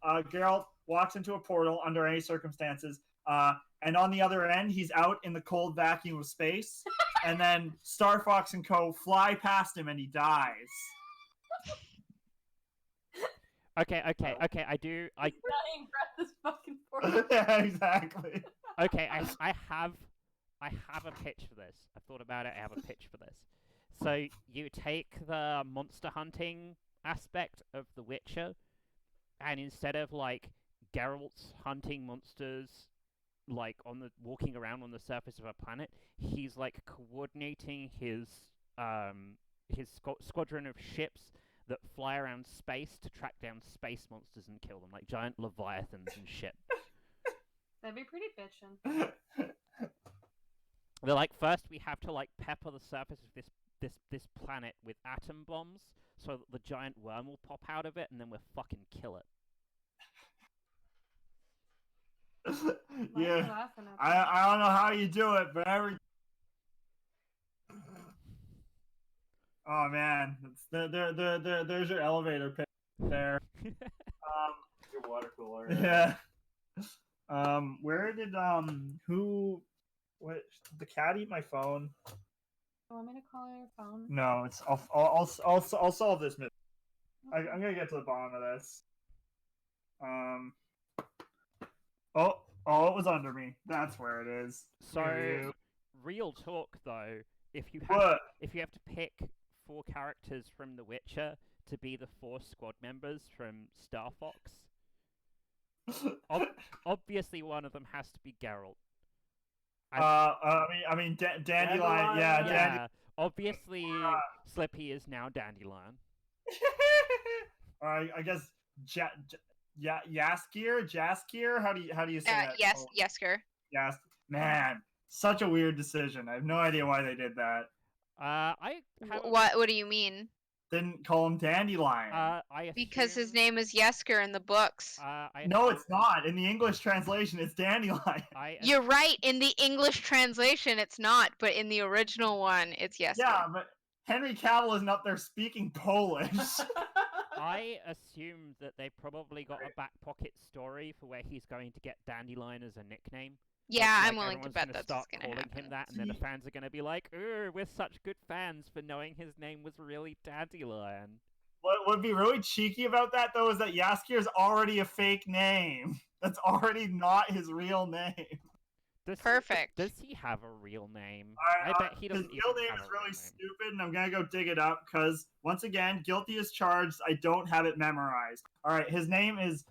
Geralt walks into a portal under any circumstances, and on the other end he's out in the cold vacuum of space, and then Star Fox and Co. fly past him and he dies. Okay, I do... Running across this fucking portal. Yeah, exactly. Okay, I have a pitch for this. I've thought about it. I have a pitch for this. So you take the monster hunting aspect of The Witcher, and instead of like Geralt's hunting monsters, like walking around on the surface of a planet, he's like coordinating his squadron of ships that fly around space to track down space monsters and kill them, like giant leviathans and shit. That'd be pretty bitchin'. They're like, first we have to like pepper the surface of this planet with atom bombs so that the giant worm will pop out of it, and then we'll fucking kill it. Yeah, Laughing at I don't know how you do it, but oh man, there's your elevator pitch there. Your water cooler. Yeah. Where did what did the cat eat my phone? You want me to call your phone? No, it's I'll solve this. I'm gonna get to the bottom of this. Oh, it was under me. That's where it is. So, real talk though, if you What? have to pick 4 characters from The Witcher to be the 4 squad members from Star Fox, obviously one of them has to be Geralt. I mean, Dandelion. Yeah, Yeah, obviously Slippy is now Dandelion. I guess Jaskier. How do you say that? Yes, Yesker. Yes. Man, such a weird decision. I have no idea why they did that. What do you mean? Didn't call him Dandelion. Because his name is Yesker in the books. No, it's not. In the English translation, it's Dandelion. You're right. In the English translation, it's not, but in the original one, it's Yesker. Yeah, but Henry Cavill isn't up there speaking Polish. I assume that they probably got a back pocket story for where he's going to get Dandelion as a nickname. Yeah, Like, I'm willing to bet that's start what's gonna calling happen. him that, and then the fans are going to be like, "Ooh, we're such good fans for knowing his name was really Dandelion." What would be really cheeky about that, though, is that Jaskier is already a fake name. That's already not his real name. Perfect. Does he have a real name? I bet he doesn't. His real name is really stupid, and I'm gonna go dig it up because, once again, guilty as charged. I don't have it memorized. All right, his name is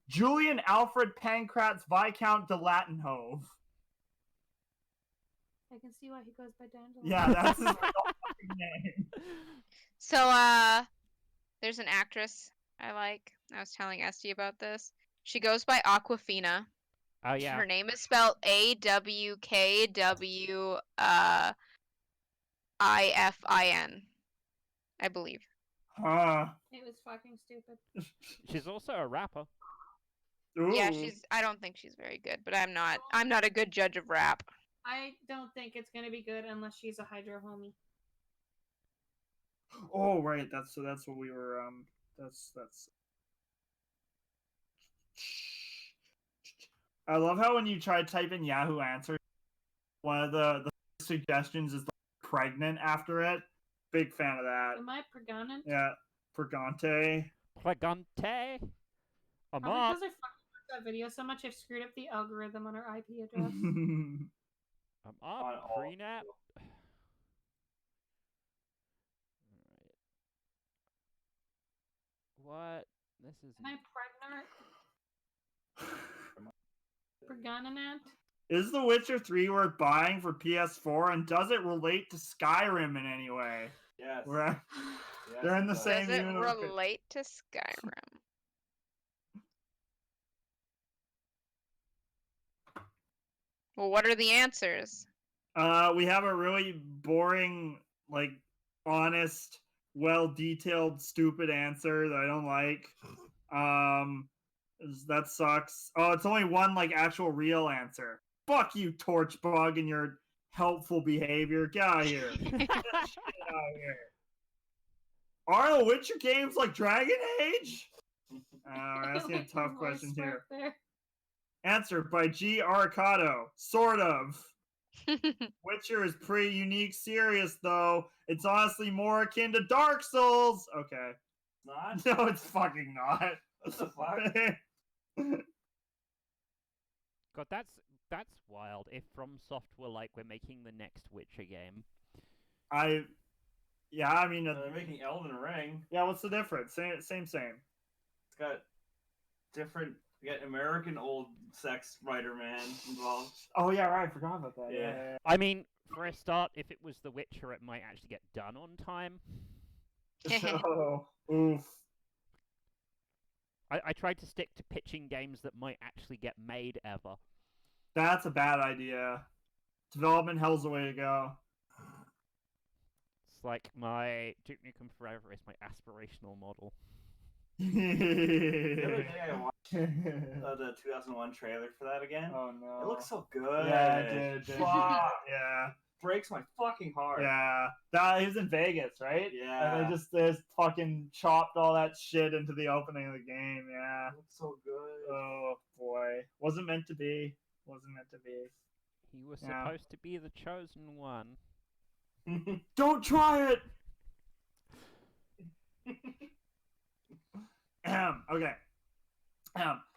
Julian Alfred Pancratz Viscount de Latenhove. I can see why he goes by Dandelion. Yeah, that's his real fucking name. So, there's an actress I like. I was telling Esty about this. She goes by Aquafina. Oh yeah. Her name is spelled AWKW IFIN, I believe. It was fucking stupid. She's also a rapper. Ooh. Yeah, I don't think she's very good, but I'm not a good judge of rap. I don't think it's gonna be good unless she's a Hydro homie. Oh right, that's what we were that's. I love how when you try to type in Yahoo Answers, one of the suggestions is like pregnant after it. Big fan of that. Am I pregnant? Yeah, Pregante. Pregante. I'm Probably up. because I fucking watched that video so much, I've screwed up the algorithm on our IP address. I'm On up. all- Prenap. What? This is. Am I pregnant? Is The Witcher 3 worth buying for PS4, and does it relate to Skyrim in any way? Yes. Right? Yes, They're in the it does. same Does it universe. relate to Skyrim? Well, what are the answers? We have a really boring, like, honest, well-detailed, stupid answer that I don't like. That sucks. Oh, it's only one, like, actual real answer. Fuck you, Torchbug, and your helpful behavior. Get out of here. Get that shit out of here. Are the Witcher games like Dragon Age? We're asking a tough question here. There. Answered by G. Arcado. Sort of. Witcher is pretty unique, serious though. It's honestly more akin to Dark Souls. Okay. Not? No, it's fucking not. What the fuck? God, that's wild. If FromSoft were like, we're making the next Witcher game. Yeah, I mean, They're making Elden Ring. yeah. What's the difference? Same. It's got different. You got American old sex writer man involved. Oh yeah, right. I forgot about that. Yeah. I mean, for a start, if it was The Witcher, it might actually get done on time. Oh, oof. I tried to stick to pitching games that might actually get made ever. That's a bad idea. Development hell's the way to go. It's like my Duke Nukem Forever is my aspirational model. The other day I watched the 2001 trailer for that again. Oh no. It looks so good. Yeah, it did. Fuck. Yeah. Breaks my fucking heart. Yeah. He was in Vegas, right? Yeah. And they just fucking chopped all that shit into the opening of the game. Yeah. It looks so good. Oh boy. Wasn't meant to be. Wasn't meant to be. He was Yeah. supposed to be the chosen one. Don't try it. Okay.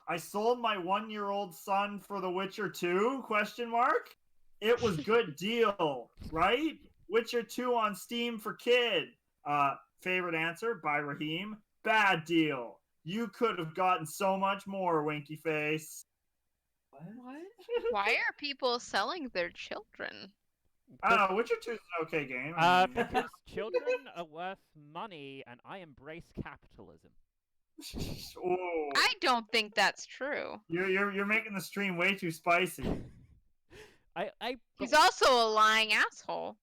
I sold my 1-year-old son for The Witcher 2? Question mark. It was good deal, right? Witcher 2 on Steam for kid. Favorite answer by Raheem. Bad deal. You could have gotten so much more, winky face. What? Why are people selling their children? I don't know. Witcher 2 is an okay game. I mean, Because children are worth money, and I embrace capitalism. oh, I don't think that's true. you're making the stream way too spicy. He's also a lying asshole.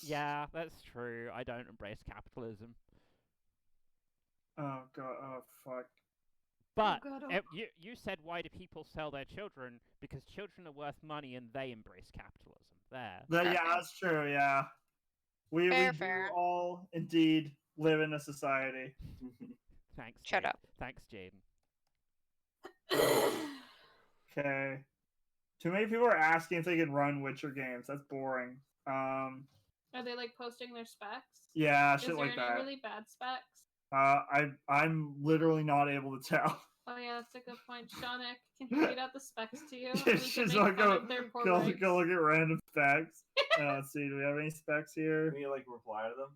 Yeah, that's true. I don't embrace capitalism. Oh god. Oh fuck. But God, oh. you said, why do people sell their children? Because children are worth money and they embrace capitalism. There. Yeah, that's true. Yeah, we Fair. do all indeed live in a society. Thanks. Shut Jaden. up. Thanks, Jaden. Okay. Too many people are asking if they can run Witcher games. That's boring. Are they like posting their specs? Yeah, Is shit there like any that. really bad specs? I'm literally not able to tell. Oh yeah, that's a good point. Shaunik, can he read out the specs to you? And we can She's make like, fun of their poor rights? go look at random specs. Let's see, do we have any specs here? Can you like reply to them?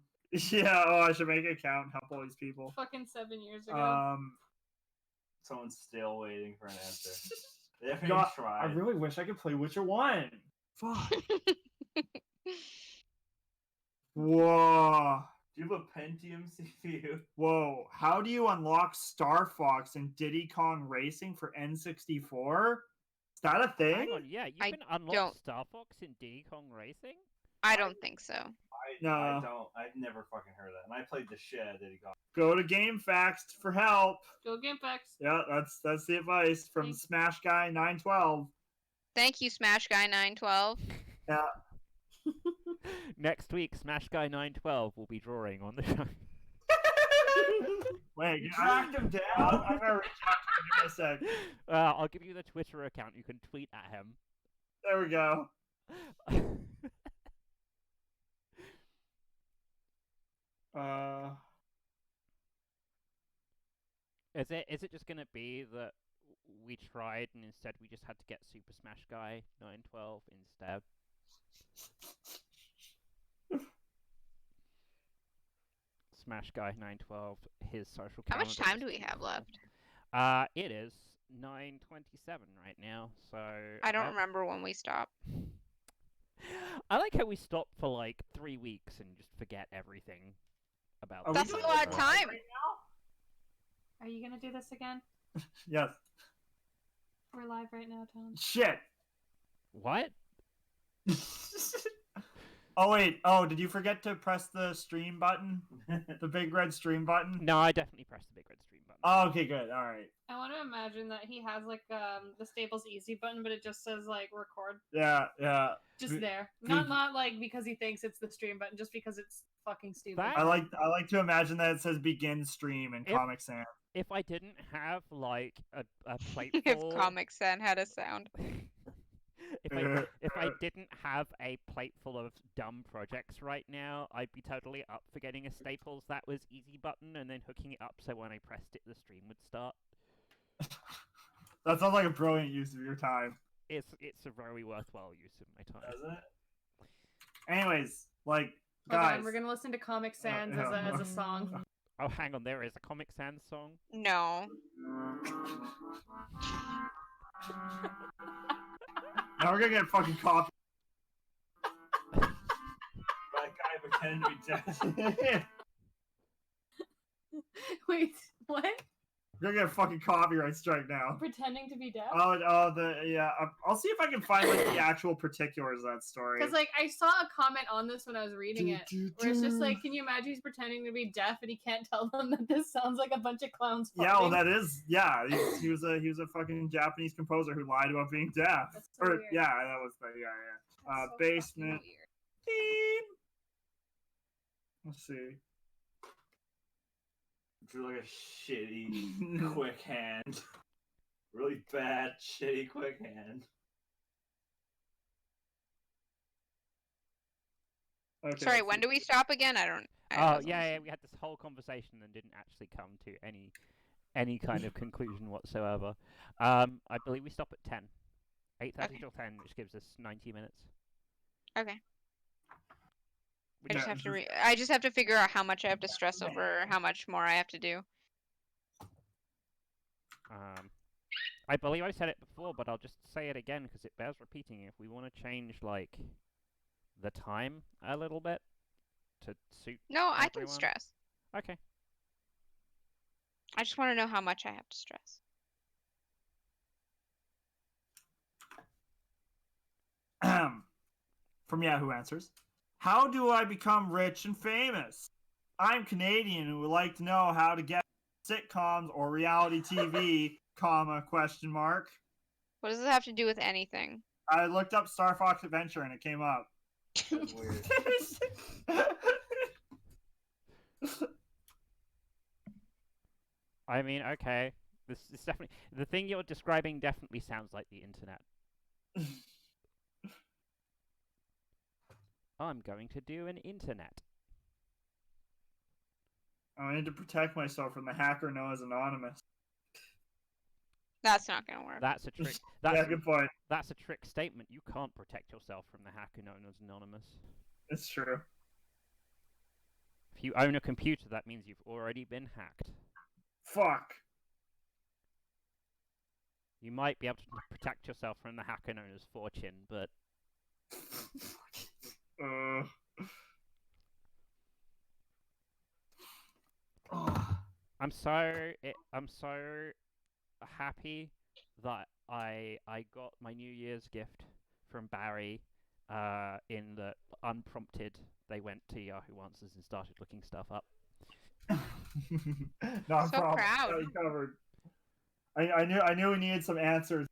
Yeah, I should make an account and help all these people. Fucking 7 years ago. Someone's still waiting for an answer. They haven't God, even I tried. really wish I could play Witcher 1. Fuck. Whoa. Do you have a Pentium CPU? Whoa. How do you unlock Star Fox in Diddy Kong Racing for N64? Is that a thing? Hang on, yeah, you I can unlock don't- Star Fox in Diddy Kong Racing? I don't think so. No. I don't. I've never fucking heard that. And I played the shit out of Diddy Kong. Go to GameFAQs for help. Go GameFAQs. Yeah, that's the advice from Thanks. Smash Guy 912. Thank you, Smash Guy 912. Yeah. Next week, Smash Guy 912 will be drawing on the show. Wait, You I, tracked him down. I'm gonna reach out to him in a sec. I'll give you the Twitter account. You can tweet at him. There we go. Is it just gonna be that we tried and instead we just had to get Super Smash Guy 912 instead? Smash Guy 912, his social How calendar. much time do we have left? It is 9:27 right now, so I don't remember when we stopped. I like how we stop for like 3 weeks and just forget everything about. Are we That's a doing lot this of live time. right Are you gonna do this again? now? Yes. We're live right now, Tom. Shit. What? Oh wait. Oh, did you forget to press the stream button? The big red stream button? No, I definitely pressed the big red stream button. Oh, okay, good. All right. I want to imagine that he has like the Staples Easy button, but it just says like record. Yeah, yeah. Just there. Good. Not like because he thinks it's the stream button, just because it's fucking stupid. That- I like to imagine that it says begin stream in If- Comic Sans. If I didn't have like a plate If full, Comic Sans had a sound. if I didn't have a plate full of dumb projects right now, I'd be totally up for getting a Staples that was easy button and then hooking it up so when I pressed it, the stream would start. That sounds like a brilliant use of your time. It's a very worthwhile use of my time. Does it? Anyways, like, Hold guys. on, we're gonna listen to Comic Sans as a song. Oh, hang on, there is a Comic Sans song. No. Now we're gonna get fucking coffee. That guy pretending to be dead. Wait, what? We're gonna get a fucking copyright strike now. Pretending to be deaf? I'll see if I can find like the actual particulars of that story. Because like I saw a comment on this when I was reading it, where it's just like, can you imagine he's pretending to be deaf and he can't tell them that this sounds like a bunch of clowns? Yeah, well, farting? that is, yeah. He was a fucking Japanese composer who lied about being deaf. That's so Or weird. yeah, that was the yeah. That's so fucking Basement. weird. Beep. Let's see. Drew like a shitty quick hand. Really bad, shitty quick hand. Okay, Sorry, let's when see. do we stop again? I Oh wasn't yeah, listening. we had this whole conversation and didn't actually come to any kind of conclusion whatsoever. I believe we stop at 10. 8:30 Okay. till 10, which gives us 90 minutes. Okay. Which I just Yeah, have to just- I just have to figure out how much I have to stress over, or how much more I have to do. I believe I said it before, but I'll just say it again because it bears repeating. If we want to change like the time a little bit to suit No, I can everyone. stress. Okay. I just want to know how much I have to stress. From Yahoo Answers. How do I become rich and famous? I'm Canadian and would like to know how to get sitcoms or reality TV, question mark. What does it have to do with anything? I looked up Star Fox Adventure and it came up. That's weird. I mean, okay. This is definitely the thing you're describing. Definitely sounds like the internet. I'm going to do an internet. I need to protect myself from the hacker known as Anonymous. That's not gonna work. That's a trick. Yeah, That's good point. that's a trick statement. You can't protect yourself from the hacker known as Anonymous. It's true. If you own a computer, that means you've already been hacked. Fuck. You might be able to protect yourself from the hacker known as Fortune, but I'm so happy that I got my New Year's gift from Barry. In the unprompted, they went to Yahoo Answers and started looking stuff up. Not So a problem. proud. Got you covered. I knew we needed some answers.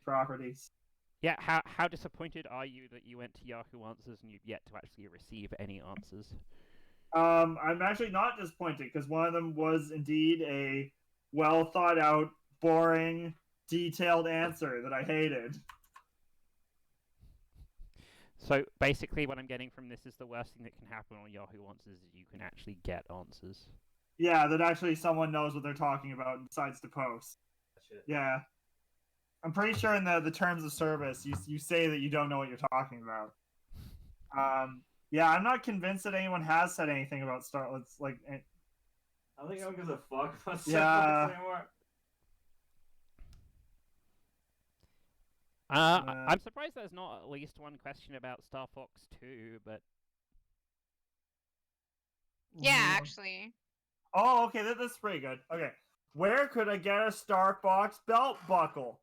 Properties. Yeah, how disappointed are you that you went to Yahoo Answers and you've yet to actually receive any answers? I'm actually not disappointed because one of them was indeed a well thought out, boring, detailed answer that I hated. So basically, what I'm getting from this is the worst thing that can happen on Yahoo Answers is you can actually get answers. Yeah, that actually someone knows what they're talking about and decides to post. Shit. Yeah. I'm pretty sure in the terms of service, you say that you don't know what you're talking about. Yeah, I'm not convinced that anyone has said anything about Starlet's like. I don't think anyone gives a fuck about Yeah. Starbucks anymore. I'm surprised there's not at least one question about Star Fox 2, but Yeah, actually. Oh, okay, that's pretty good. Okay, where could I get a Starbucks belt buckle?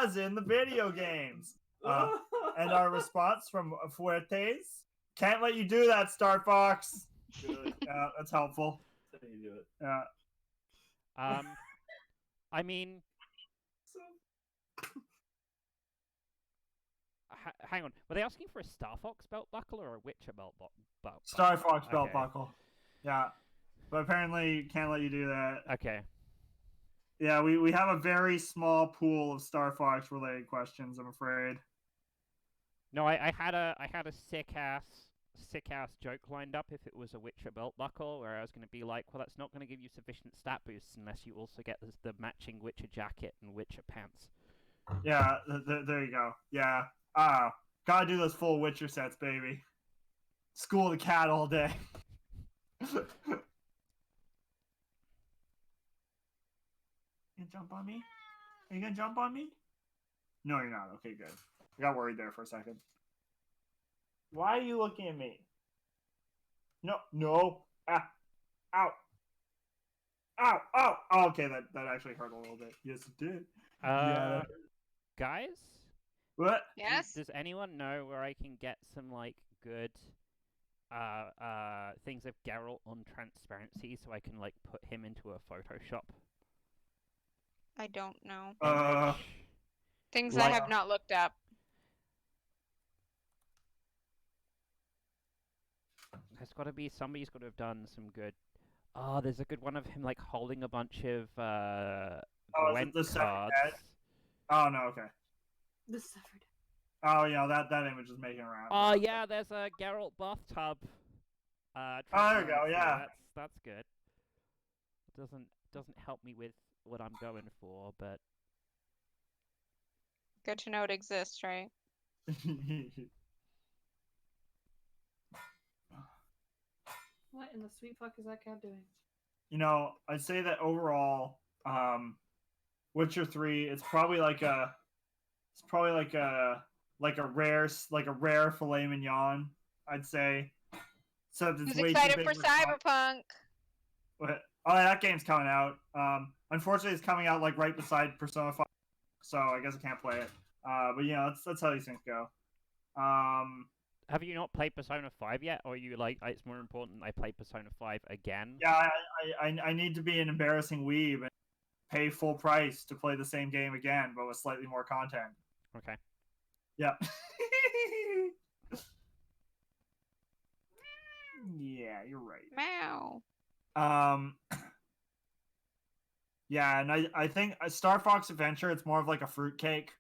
as in the video games. And our response from Fuertes: can't let you do that, Star Fox. Good. That's helpful. That's how you do it. Yeah. I mean, So hang on. Were they asking for a Star Fox belt buckle or a Witcher belt buckle? Star Fox belt Okay. buckle. Yeah. But apparently can't let you do that. Okay. Yeah, we have a very small pool of Star Fox related questions, I'm afraid. No, I had a sick ass joke lined up if it was a Witcher belt buckle, where I was going to be like, well, that's not going to give you sufficient stat boosts unless you also get the matching Witcher jacket and Witcher pants. Yeah, there you go. Yeah. Gotta do those full Witcher sets, baby. School the cat all day. You gonna jump on me? Are you gonna jump on me? No, you're not. Okay, good. I got worried there for a second. Why are you looking at me? No. Ah. Ow. Ow. Oh, okay, that actually hurt a little bit. Yes, it did. Yeah. Guys? What? Yes. Does anyone know where I can get some like good things of Geralt on transparency so I can like put him into a Photoshop I don't know. image? Things like- I have not looked up. There's got to be somebody's got to have done some good. Oh, there's a good one of him like holding a bunch of is it Gwent the second cards. head? Oh no, okay. The severed. Oh, that image is making around. Oh yeah, there's a Geralt bathtub. Oh, there you go, transparency. yeah. That's good. It doesn't help me with what I'm going for, but Good to know it exists, right? What in the sweet fuck is that cat doing? I'd say that overall, Witcher 3, it's probably like a rare filet mignon, I'd say. Except it's Who's way excited too for big con- Cyberpunk? What? Oh, that game's coming out. Unfortunately, it's coming out like right beside Persona 5, so I guess I can't play it. But that's how these things go. have you not played Persona 5 yet, or are you like it's more important I play Persona 5 again? Yeah, I need to be an embarrassing weeb and pay full price to play the same game again, but with slightly more content. Okay. Yeah. Yeah, you're right. Meow. Yeah, and I think a Star Fox Adventure, it's more of like a fruitcake,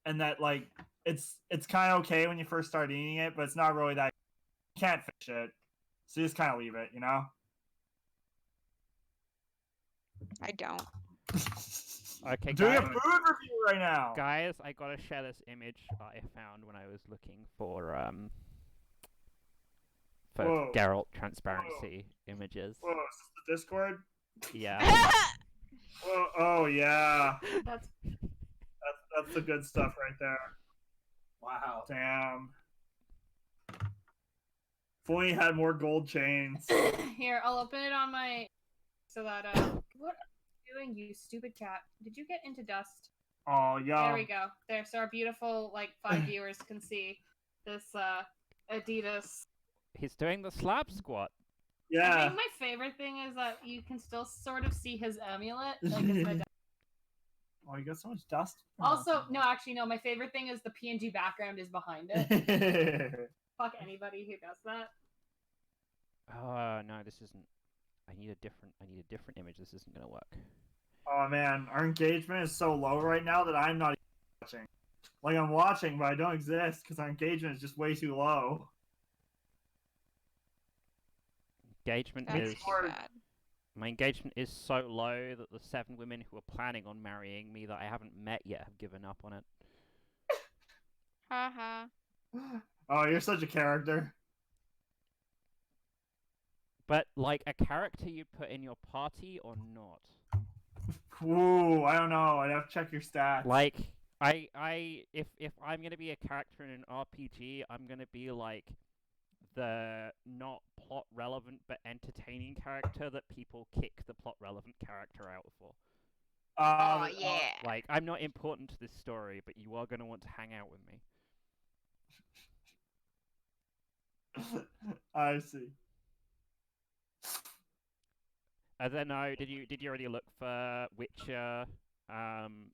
and that like it's kind of okay when you first start eating it, but it's not really that. You can't finish it, so you just kind of leave it, I don't. Okay, Doing a guys. food review right now. Guys, I gotta share this image I found when I was looking for Whoa. Geralt transparency images. Whoa, is this the Discord? Yeah. Oh yeah, That's that's the good stuff right there. wow. Damn. If only you had more gold chains. here. I'll open it on my so that what are you doing, you stupid cat? Did you get into dust? Oh yeah. There we go. There, so our beautiful 5 viewers can see this Adidas. He's doing the slab squat. I Yeah. think my favorite thing is that you can still sort of see his amulet. Like it's my Oh, you got so much dust. Also, no, actually, no. My favorite thing is the PNG background is behind it. Fuck anybody who does that. Oh no, this isn't. I need a different image. This isn't gonna work. Oh man, our engagement is so low right now that I'm not even watching. Like I'm watching, but I don't exist because our engagement is just way too low. Engagement That's is too bad. my engagement is so low that the 7 women who are planning on marrying me that I haven't met yet have given up on it. Haha. Oh, you're such a character. But like a character you put in your party or not? Ooh, I don't know. I'd have to check your stats. Like if I'm gonna be a character in an RPG, I'm gonna be like the not plot relevant but entertaining character that people kick the plot relevant character out for. Oh yeah. Like, I'm not important to this story, but you are going to want to hang out with me. I see. I don't know. Did you already look for Witcher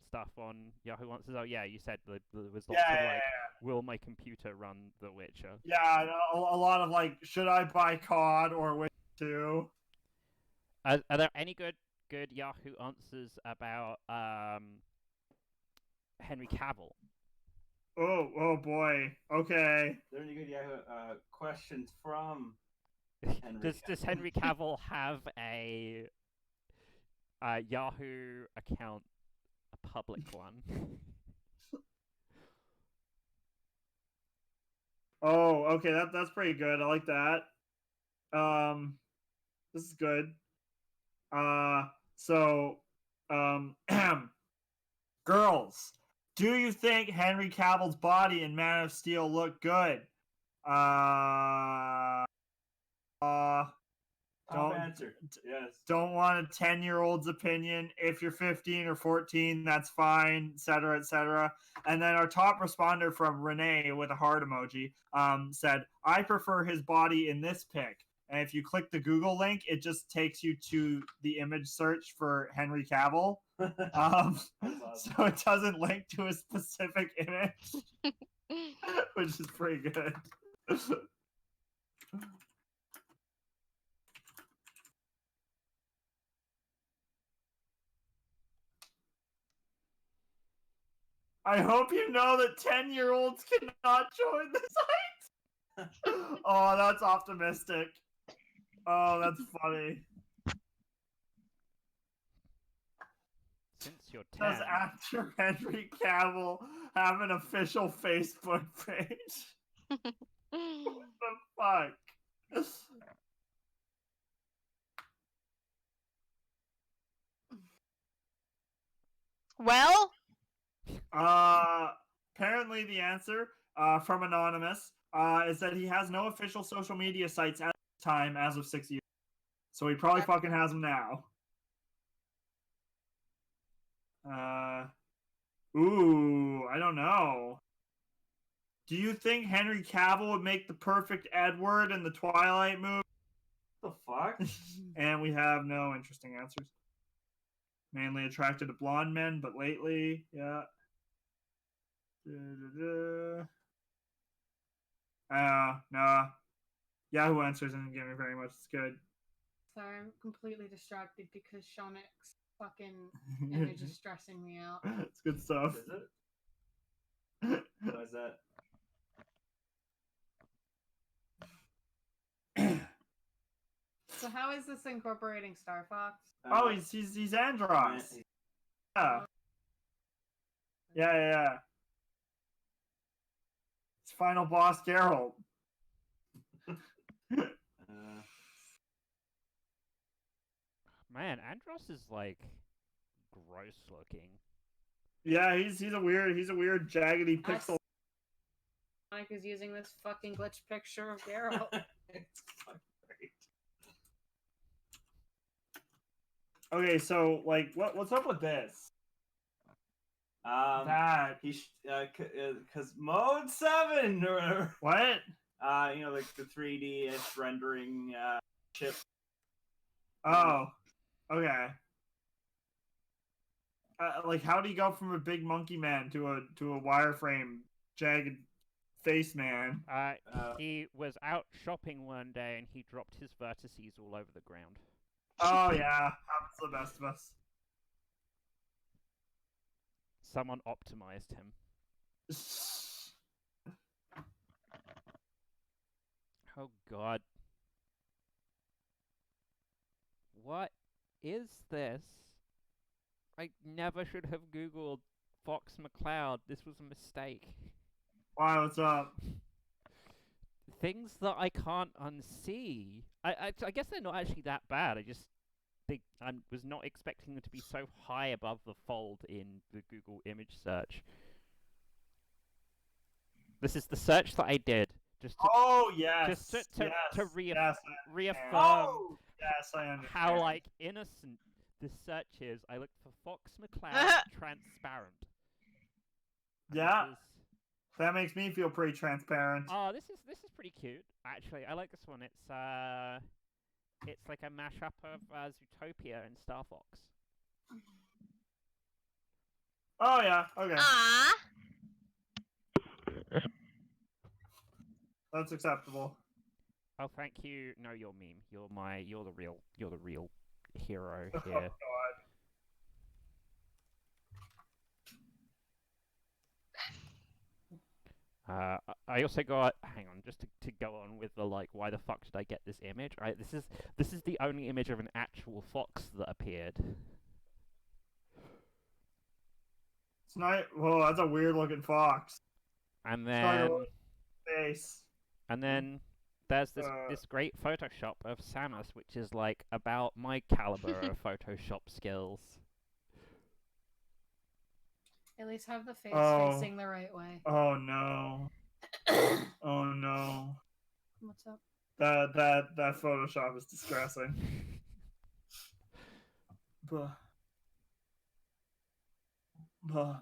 stuff on Yahoo Answers? Oh yeah, you said there was lots of like, will my computer run The Witcher? Yeah, a lot of like, should I buy COD or Witcher 2? Are there any good Yahoo Answers about Henry Cavill? Oh boy. Okay. There any good Yahoo questions from Henry Does Henry Cavill have a Yahoo account, a public one? Oh, okay, that's pretty good. I like that. This is good. So, girls, do you think Henry Cavill's body in Man of Steel looked good? Top answer. Yes. Don't want a 10-year-old's opinion. If you're 15 or 14, that's fine, etc., etc. And then our top responder from Renee with a heart emoji said, I prefer his body in this pic. And if you click the Google link, it just takes you to the image search for Henry Cavill. Awesome. So it doesn't link to a specific image, which is pretty good. I hope you know that 10-year-olds cannot join the site. Oh, that's optimistic. Oh, that's funny. Since you're 10. Does actor Henry Cavill have an official Facebook page? What the fuck? Well, apparently the answer from Anonymous is that he has no official social media sites at this time as of 6 years. So he probably fucking has them now. Ooh, I don't know. Do you think Henry Cavill would make the perfect Edward in the Twilight movie? The fuck? And we have no interesting answers. Mainly attracted to blonde men, but lately, yeah. Nah. Yahoo Answers didn't give me very much. It's good. Sorry, I'm completely distracted because Seanic's fucking image is stressing me out. It's good stuff. Is it? What is that? So how is this incorporating Star Fox? Oh, he's Andros. Yeah. It's final boss Geralt. Man, Andros is like gross looking. Yeah, he's a weird jaggedy pixel. Sonic is using this fucking glitch picture of Geralt. It's fucking great. Okay, so like, what's up with this? That because mode 7 or whatever. what? Like the 3D-ish rendering chip. Oh, okay. Like, how do you go from a big monkey man to a wireframe jagged face man? He was out shopping one day and he dropped his vertices all over the ground. Oh yeah, happens to the best of us. Someone optimized him. Oh god. What is this? I never should have Googled Fox McCloud. This was a mistake. Why? What's up? Things that I can't unsee. I guess they're not actually that bad. I was not expecting them to be so high above the fold in the Google image search. This is the search that I did just to, Yes. just to reaffirm Oh, yes, I understand. how like innocent The search is I looked for Fox McCloud transparent. And Yeah. this is- That makes me feel pretty transparent. Oh, this is pretty cute. Actually, I like this one. It's like a mashup of Zootopia and Star Fox. Oh yeah, okay. Ah. That's acceptable. Oh, thank you. No, you're meme. You're the real hero Oh here. god. I also got. Hang on, just to go on with the like, why the fuck did I get this image? This is the only image of an actual fox that appeared. It's not. Whoa, that's a weird looking fox. And Sorry, then what- Face. there's this great Photoshop of Samus, which is like about my caliber of Photoshop skills. At least have the face Oh. facing the right way. Oh no. Oh no. What's up? That Photoshop is distressing. Buh. Buh.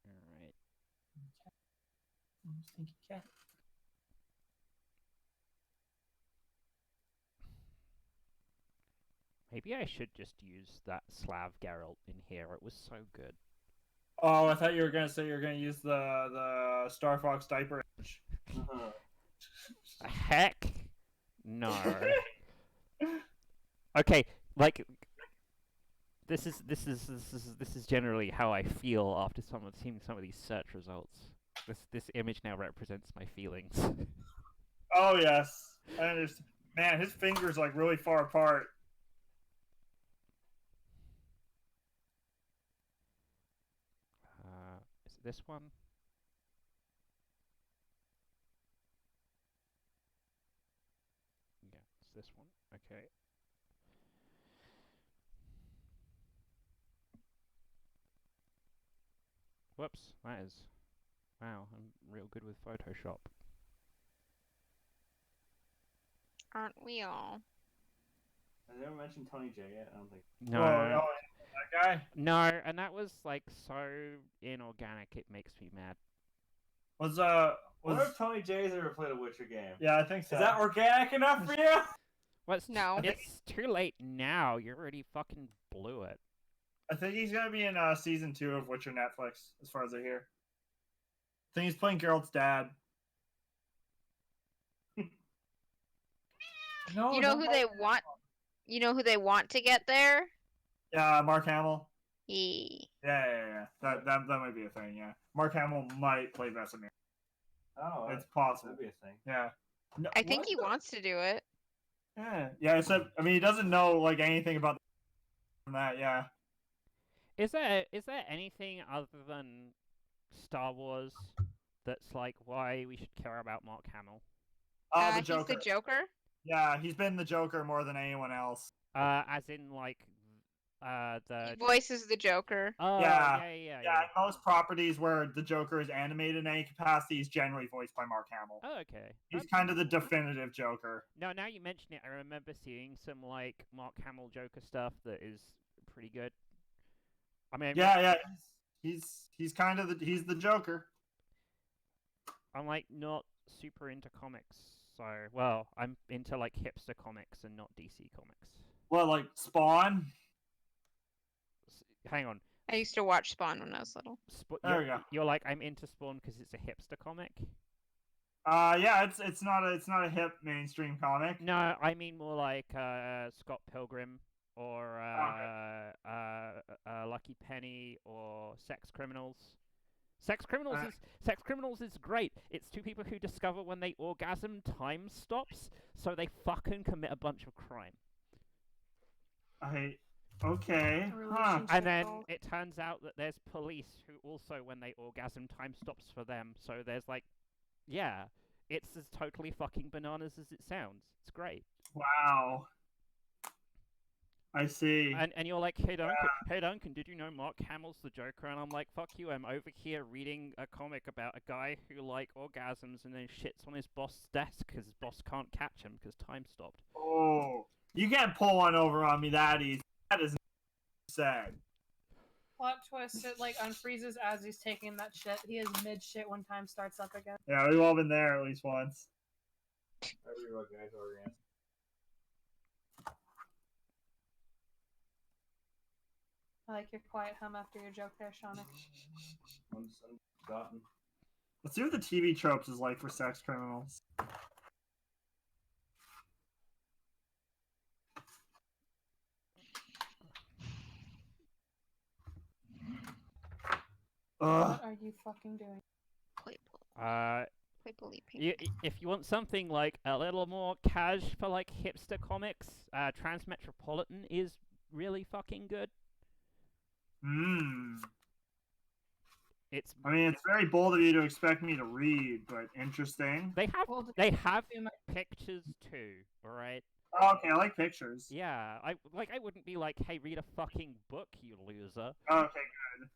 Alright. Stinky cat. Maybe I should just use that Slav Geralt in here. It was so good. Oh, I thought you were gonna say you were gonna use the Star Fox diaper image. Heck no. Okay, like this is generally how I feel after seeing some of these search results. This image now represents my feelings. Oh yes, I understand. Man, his fingers like really far apart. Is it this one? Yeah, it's this one. Okay. Whoops, that is... Wow, I'm real good with Photoshop. Aren't we all? Has anyone mentioned Tony J yet? I don't think. No. Whoa, that guy No, and that was like so inorganic it makes me mad. was What if Tony J's ever played a Witcher game? Yeah, I think so. Is that organic enough for you? Well, it's, No. it's too late now. You already fucking blew it. I think he's gonna be in season 2 of Witcher Netflix, as far as I hear. I think he's playing Geralt's dad. No, You know don't who call they him want? You know who they want to get there? Yeah, Mark Hamill. He. Yeah. That might be a thing. Yeah, Mark Hamill might play Vesemir. Oh, It's possible. that'd be a thing. Yeah. No, I think what he the- wants to do it. Yeah. Except, I mean, he doesn't know like anything about that. Yeah. Is there anything other than Star Wars that's like why we should care about Mark Hamill? The He's Joker. the Joker. Yeah, he's been the Joker more than anyone else. As in like He the voices the Joker. oh Yeah, yeah. Yeah, most properties where the Joker is animated in any capacity is generally voiced by Mark Hamill. Oh, okay. He's kind of the definitive Joker. No, now you mention it, I remember seeing some like Mark Hamill Joker stuff that is pretty good. I mean, Yeah. He's kind of he's the Joker. I'm like not super into comics, so well, I'm into like hipster comics and not DC comics. Well, like Spawn. Hang on, I used to watch Spawn when I was little. There we go. You're like I'm into Spawn because it's a hipster comic. Yeah, it's not a hip mainstream comic. No, I mean more like Scott Pilgrim or Lucky Penny or Sex Criminals. Sex Criminals is great. It's two people who discover when they orgasm, time stops, so they fucking commit a bunch of crime. Okay. A Huh. relationship And then goal. it turns out that there's police who also, when they orgasm, time stops for them. So there's like, yeah, it's as totally fucking bananas as it sounds. It's great. Wow. I see. And you're like, hey Duncan, did you know Mark Hamill's the Joker? And I'm like, fuck you, I'm over here reading a comic about a guy who like orgasms and then shits on his boss's desk because his boss can't catch him because time stopped. Oh, you can't pull one over on me that easy. That is sad. Plot twist, it like unfreezes as he's taking that shit. He is mid shit when time starts up again. Yeah, we've all been there at least once. Every guy's orgasm. I like your quiet hum after your joke there, Seanic. I'm forgotten. Let's see what the TV tropes is like for sex criminals. Ugh. What are you fucking doing? If you want something like a little more cash for like hipster comics, Transmetropolitan is really fucking good. It's. I mean, it's very bold of you to expect me to read, but interesting. They have pictures too, alright? Oh, okay, I like pictures. Yeah, I wouldn't be like, hey, read a fucking book, you loser. Okay, good.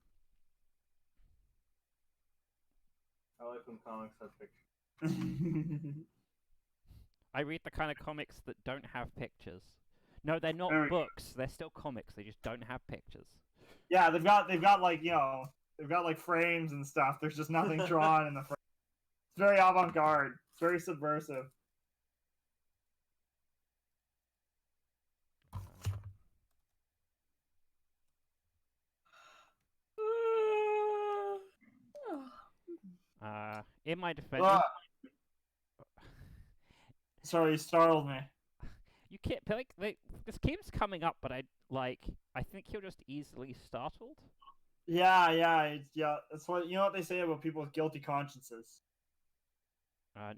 I like when comics have pictures. I read the kind of comics that don't have pictures. No, they're not books. They're still comics. They just don't have pictures. Yeah, they've got like, you know, they've got like frames and stuff. There's just nothing drawn in the frame. It's very avant-garde. It's very subversive. In my defense, sorry, you startled me. you can't like this keeps coming up, but I think you're just easily startled. Yeah. That's what you know what they say about people with guilty consciences.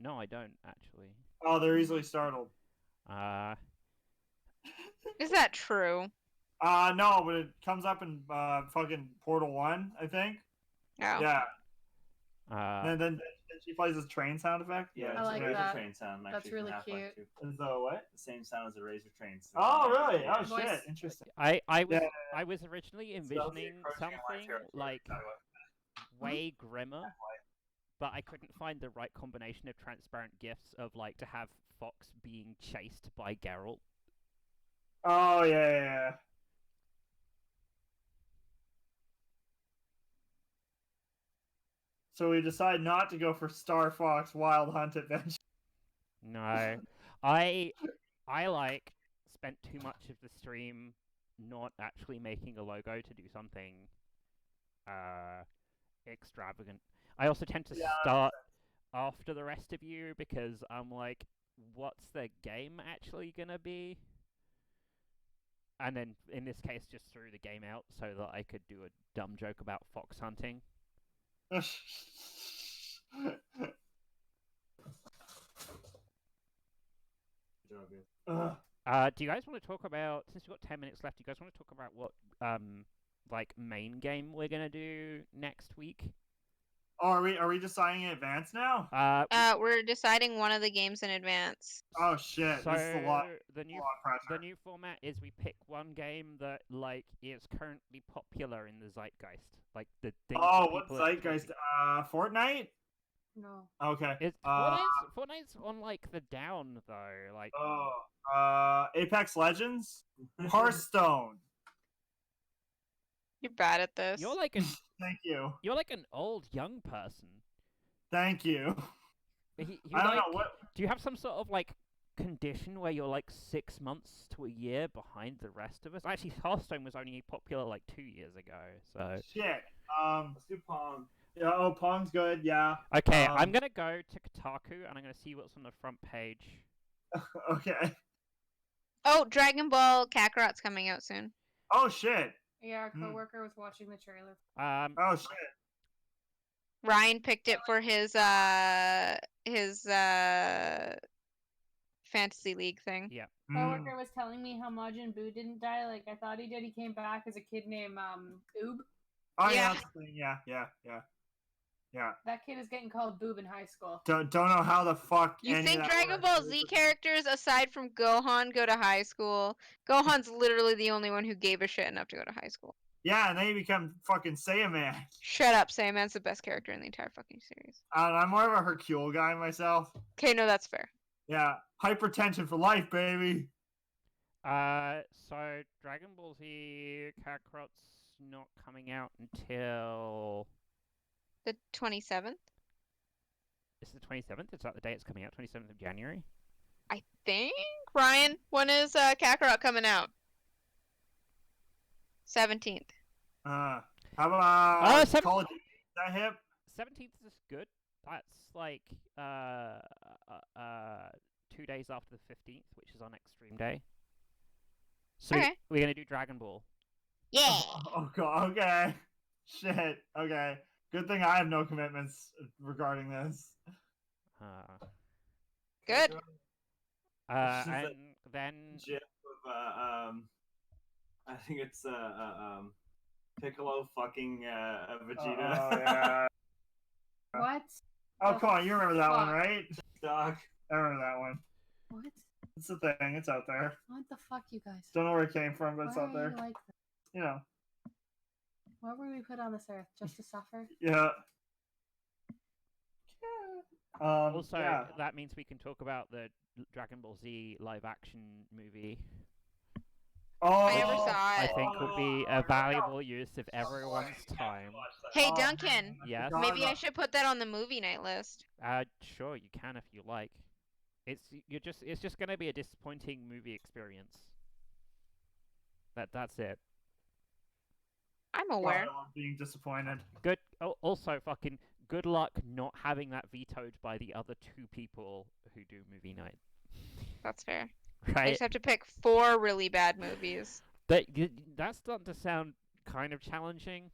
No, I don't actually. Oh, they're easily startled. Is that true? No, but it comes up in fucking Portal 1, I think. Oh. Yeah. And then she plays this train sound effect. Yeah, I like it's a razor that. train sound. That's Actually, really from Half-Life cute. 2. Is the what? The same sound as a razor train. Oh, really? Oh, Voice. shit. Interesting. I was originally envisioning something like way grimmer, but I couldn't find the right combination of transparent gifs of like to have Fox being chased by Geralt. Oh, yeah. So we decide not to go for Star Fox Wild Hunt Adventure. No, I like spent too much of the stream not actually making a logo to do something extravagant. I also tend to start after the rest of you because I'm like, what's the game actually gonna be? And then in this case just threw the game out so that I could do a dumb joke about fox hunting. Do you guys want to talk about, since we've got 10 minutes left, do you guys want to talk about what like main game we're gonna do next week? Oh, are we deciding in advance now? We're deciding one of the games in advance. Oh shit! So this is a lot. The new format is we pick one game that like is currently popular in the zeitgeist, like the thing. Oh, what zeitgeist? Fortnite? No. Okay. Fortnite's on like the down though, like. Apex Legends, Hearthstone. You're bad at this. You're like an. Thank you. You're like an old young person. Thank you. I don't know what. Do you have some sort of like condition where you're like 6 months to a year behind the rest of us? Actually, Hearthstone was only popular like 2 years ago, so. Shit. Let's do Pong. Yeah, oh, Pong's good. Yeah. Okay, I'm gonna go to Kotaku and I'm gonna see what's on the front page. Okay. Oh, Dragon Ball Kakarot's coming out soon. Oh shit. Yeah, our coworker was watching the trailer. Oh shit. Ryan picked it for his fantasy league thing. Yeah. Coworker was telling me how Majin Buu didn't die. Like I thought he did. He came back as a kid named Oob. Oh Yeah. yeah. That's the thing. Yeah. Yeah. That kid is getting called boob in high school. Don't know how the fuck. You any think of that Dragon works. Ball Z characters, aside from Gohan, go to high school? Gohan's literally the only one who gave a shit enough to go to high school. Yeah, and then you become fucking Saiyaman. Shut up, Saiyaman's the best character in the entire fucking series. I'm more of a Hercule guy myself. Okay, no, that's fair. Yeah, hypertension for life, baby. So Dragon Ball Z Kakarot's not coming out until The 27th, it's the 27th. Is that the day it's coming out? 27th of January. I think. Ryan, when is Kakarot coming out? 17th. How about Call of Duty? Is that hip? 17th is good. That's like 2 days after the 15th, which is on Extreme Day. So Okay. we're gonna do Dragon Ball. Yeah. Oh god. Okay. Shit. Okay. Good thing I have no commitments regarding this. Good. And then GIF of I think it's Piccolo fucking Vegeta. Oh yeah. What? Oh, come on. You remember that one, Fuck. right? Doc. I remember that one. What? It's the thing. It's out there. What the fuck, you guys? Don't know where it came from, but it's Why out are there. you like this? You know. Why were we put on this earth? Just to suffer? Yeah. also yeah. that means we can talk about the Dragon Ball Z live action movie. Oh, I never saw I it. think would be a valuable use of everyone's time. Hey, Oh, Duncan. Yes. Maybe I should put that on the movie night list. Sure, you can if you like. It's just gonna be a disappointing movie experience. That's it. I'm aware. I'm being disappointed. Good. Also, fucking good luck not having that vetoed by the other 2 people who do movie night. That's fair. I Right? just have to pick 4 really bad movies. That's starting to sound kind of challenging.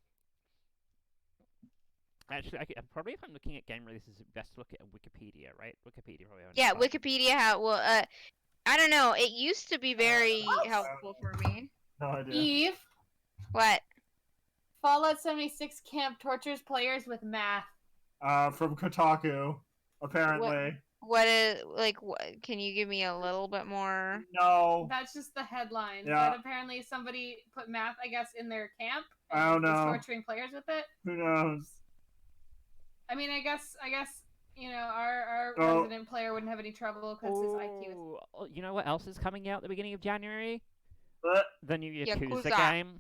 Actually, probably if I'm looking at game releases, it's best to look at Wikipedia, right? Wikipedia probably. Yeah, owns that. Wikipedia. I don't know. It used to be very helpful for me. No idea. Eve, What? Fallout 76 camp tortures players with math. From Kotaku, apparently. What is can you give me a little bit more? No. That's just the headline. Yeah. But apparently somebody put math, I guess, in their camp. I don't and know. was torturing players with it. Who knows? I mean, I guess, you know, our Oh. resident player wouldn't have any trouble because his IQ is. Oh, you know what else is coming out at the beginning of January? But, The new Yakuza Yakuza. game.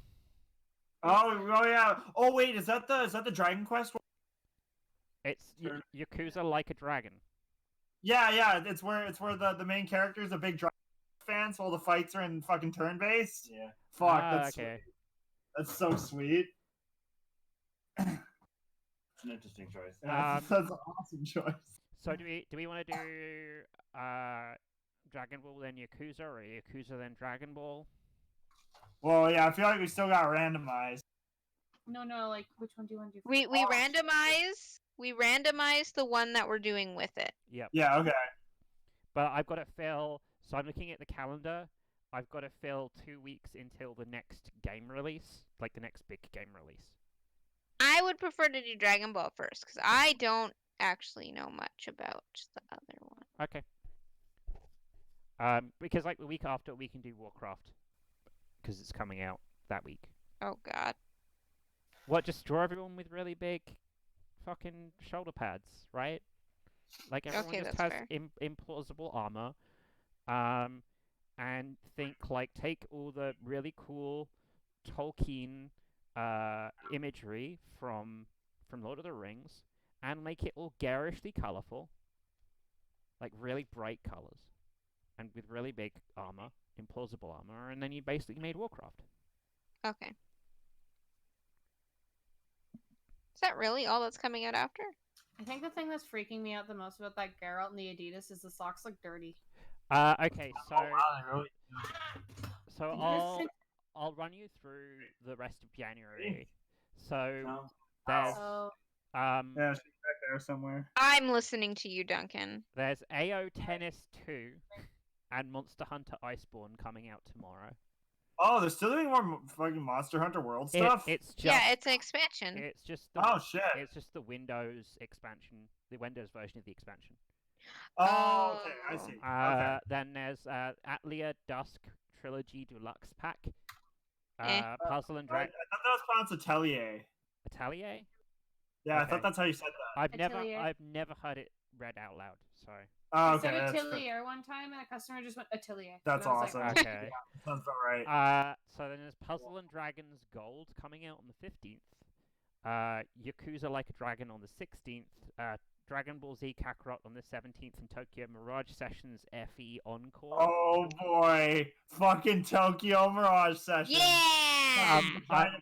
oh yeah. Oh wait, is that the Dragon Quest one? It's Yakuza Like a Dragon. Yeah. It's where the main character is a big Dragon fan, so all the fights are in fucking turn based. Yeah. Fuck, Ah, that's okay. sweet. That's so sweet. It's an interesting choice. That's an awesome choice. So do we want to do Dragon Ball then Yakuza, or Yakuza then Dragon Ball? Well, yeah, I feel like we still got randomized. No, like, which one do you want to do? We randomize the one that we're doing with it. Yep. Yeah, okay. But I've got to fill. So I'm looking at the calendar. I've got to fill 2 weeks until the next game release, like the next big game release. I would prefer to do Dragon Ball first because I don't actually know much about the other one. Okay. Because like the week after we can do Warcraft, because it's coming out that week. Oh God. What? Just draw everyone with really big, fucking shoulder pads, right? Like everyone Okay, just that's has fair. implausible armor. And take all the really cool Tolkien imagery from Lord of the Rings and make it all garishly colorful, like really bright colors, and with really big armor, implausible armor, and then you basically made Warcraft. Okay. Is that really all that's coming out after? I think the thing that's freaking me out the most about that Geralt and the Adidas is the socks look dirty. Okay, so really? I'll run you through the rest of January. So No. there's So Yeah, she's back there somewhere. I'm listening to you, Duncan. There's AO Tennis 2 and Monster Hunter Iceborne coming out tomorrow. Oh, they're still doing more fucking Monster Hunter World stuff. It's just Yeah, it's an expansion. it's just the Oh shit. it's just the Windows expansion, the Windows version of the expansion. Oh, okay, I see. Okay. Then there's Atlia Dusk Trilogy Deluxe Pack. Puzzle and I Drag thought that was pronounced Atelier. Atelier. Yeah, I Okay. thought that's how you said that. Atelier. I've never heard it read out loud. Sorry. Oh, I okay, said that's Atelier one time, and a customer just went Atelier. That's and I was awesome. Like, Okay. sounds about right. So then there's Puzzle and Dragons Gold coming out on the 15th. Yakuza Like a Dragon on the 16th. Dragon Ball Z Kakarot on the 17th, and Tokyo Mirage Sessions FE Encore. Oh boy, fucking Tokyo Mirage Session. Yeah! Dynamo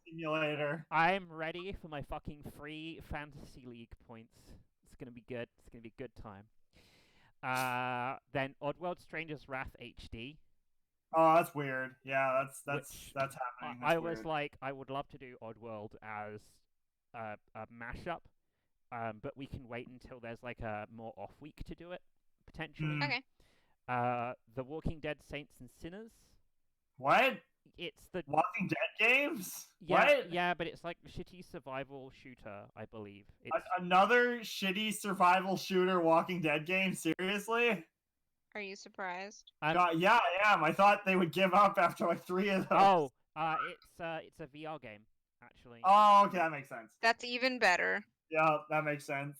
Simulator. I'm ready for my fucking free Fantasy League points. It's gonna be good. It's gonna be a good time. Then Oddworld Stranger's Wrath HD. Oh, that's weird. Yeah, that's Which happening. I That's was weird. like, I would love to do Oddworld as a mashup, but we can wait until there's like a more off week to do it, potentially. Okay. The Walking Dead Saints and Sinners. What? It's the Walking Dead games? yeah, What? yeah, but it's like a shitty survival shooter, I believe. It's Another shitty survival shooter Walking Dead game? Seriously? Are you surprised? God, yeah, I am. I thought they would give up after like 3 of those. it's a VR game, actually. Oh, okay, that makes sense. That's even better. Yeah, that makes sense.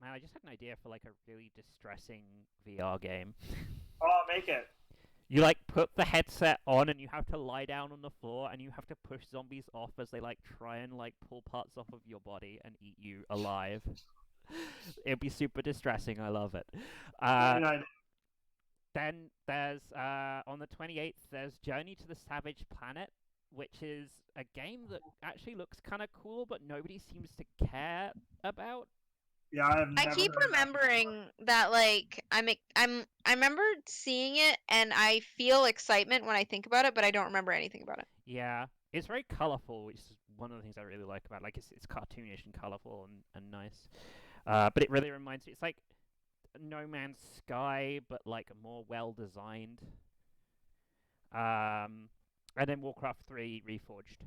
Man, I just had an idea for like a really distressing VR game. Oh, make it. You like put the headset on and you have to lie down on the floor and you have to push zombies off as they like try and like pull parts off of your body and eat you alive. It'd be super distressing. I love it. Then there's on the 28th there's Journey to the Savage Planet, which is a game that actually looks kind of cool, but nobody seems to care about. Yeah, I keep remembering that, like, I remember seeing it, and I feel excitement when I think about it, but I don't remember anything about it. Yeah, it's very colorful, which is one of the things I really like about it. Like, it's cartoonish and colorful and nice. But it really reminds me, it's like No Man's Sky, but like more well designed. And then Warcraft 3 Reforged,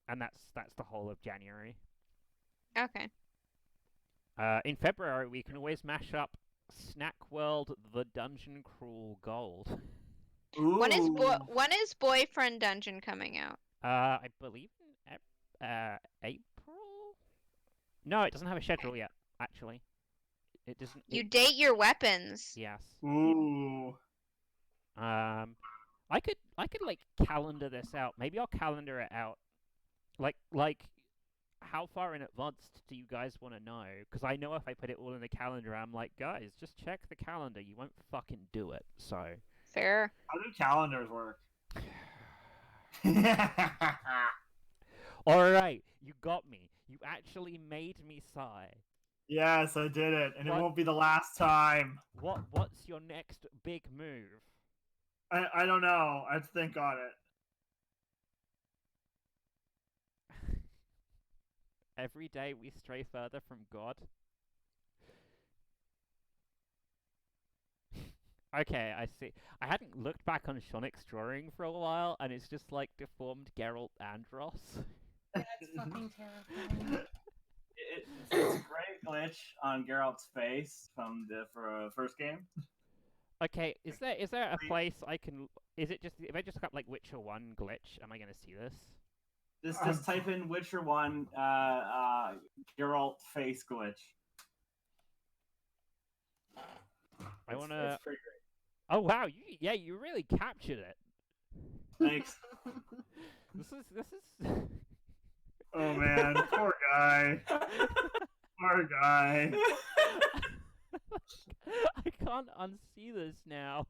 and that's the whole of January. Okay. In February, we can always mash up Snack World: The Dungeon Crawl Gold. Ooh. When is Boyfriend Dungeon coming out? I believe in April. No, it doesn't have a schedule yet. Actually, it doesn't. You date your weapons. Yes. Ooh. I could like calendar this out. Maybe I'll calendar it out. Like. How far in advance do you guys want to know? Because I know if I put it all in the calendar, I'm like, guys, just check the calendar. You won't fucking do it. So. Fair. How do calendars work? All right, you got me. You actually made me sigh. Yes, I did it, and What? it won't be the last time. What's your next big move? I don't know. I have to think on it. Every day we stray further from God. Okay, I see. I hadn't looked back on Seanic's drawing for a while, and it's just like deformed Geralt Andros. Yeah, it's fucking terrifying. It's a great glitch on Geralt's face from the first game. Okay, is there a place I can? Is it just if I just got like Witcher 1 glitch? Am I gonna see this? Just type in Witcher 1 Geralt face glitch. I wanna. It's pretty great. Oh wow, you really captured it. Thanks. This is. Oh man, poor guy. Poor guy. I can't unsee this now.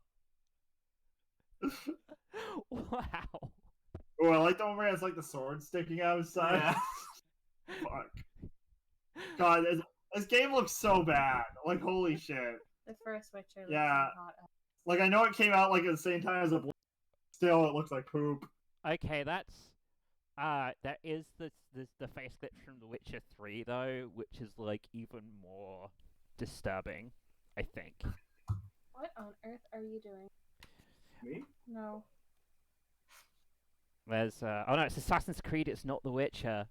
Wow. Oh, I like the one where it has like the sword sticking out his side. Yeah. Fuck. God, this game looks so bad. Like, holy shit. The first Witcher looks Yeah. so hot. Like, I know it came out like at the same time as still, it looks like poop. Okay, that's there is the face glitch from The Witcher 3 though, which is like even more disturbing, I think. What on earth are you doing? Me? No. There's oh no, it's Assassin's Creed. It's not The Witcher.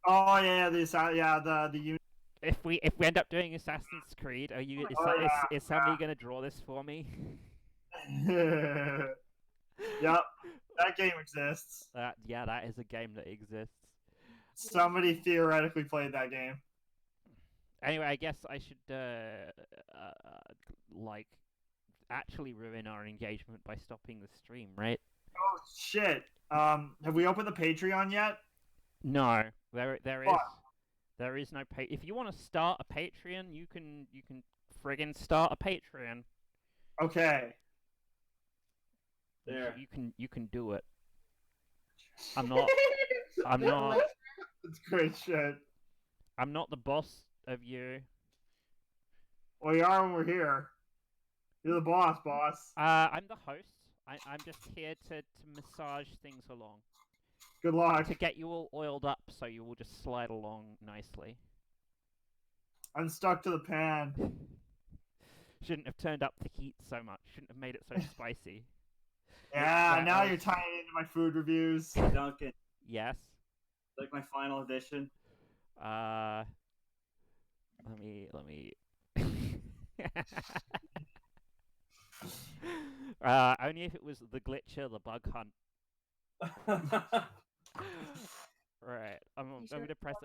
Oh yeah, the If we end up doing Assassin's Creed, is somebody gonna draw this for me? Yep, that game exists. That is a game that exists. Somebody theoretically played that game. Anyway, I guess I should like actually ruin our engagement by stopping the stream, right? Oh shit! Have we opened the Patreon yet? No, there is no pay. If you want to start a Patreon, you can friggin' start a Patreon. Okay. There. You can do it. I'm not. It's great shit. I'm not the boss of you. Well, you are when we're here. You're the boss. I'm the host. I'm just here to massage things along. Good luck. To get you all oiled up so you will just slide along nicely. I'm stuck to the pan. Shouldn't have turned up the heat so much. Shouldn't have made it so spicy. Yeah, now you're tying into my food reviews. Duncan, Yes. like my final edition. Let me. Only if it was the Glitcher, the Bug Hunt. Right. I'm gonna press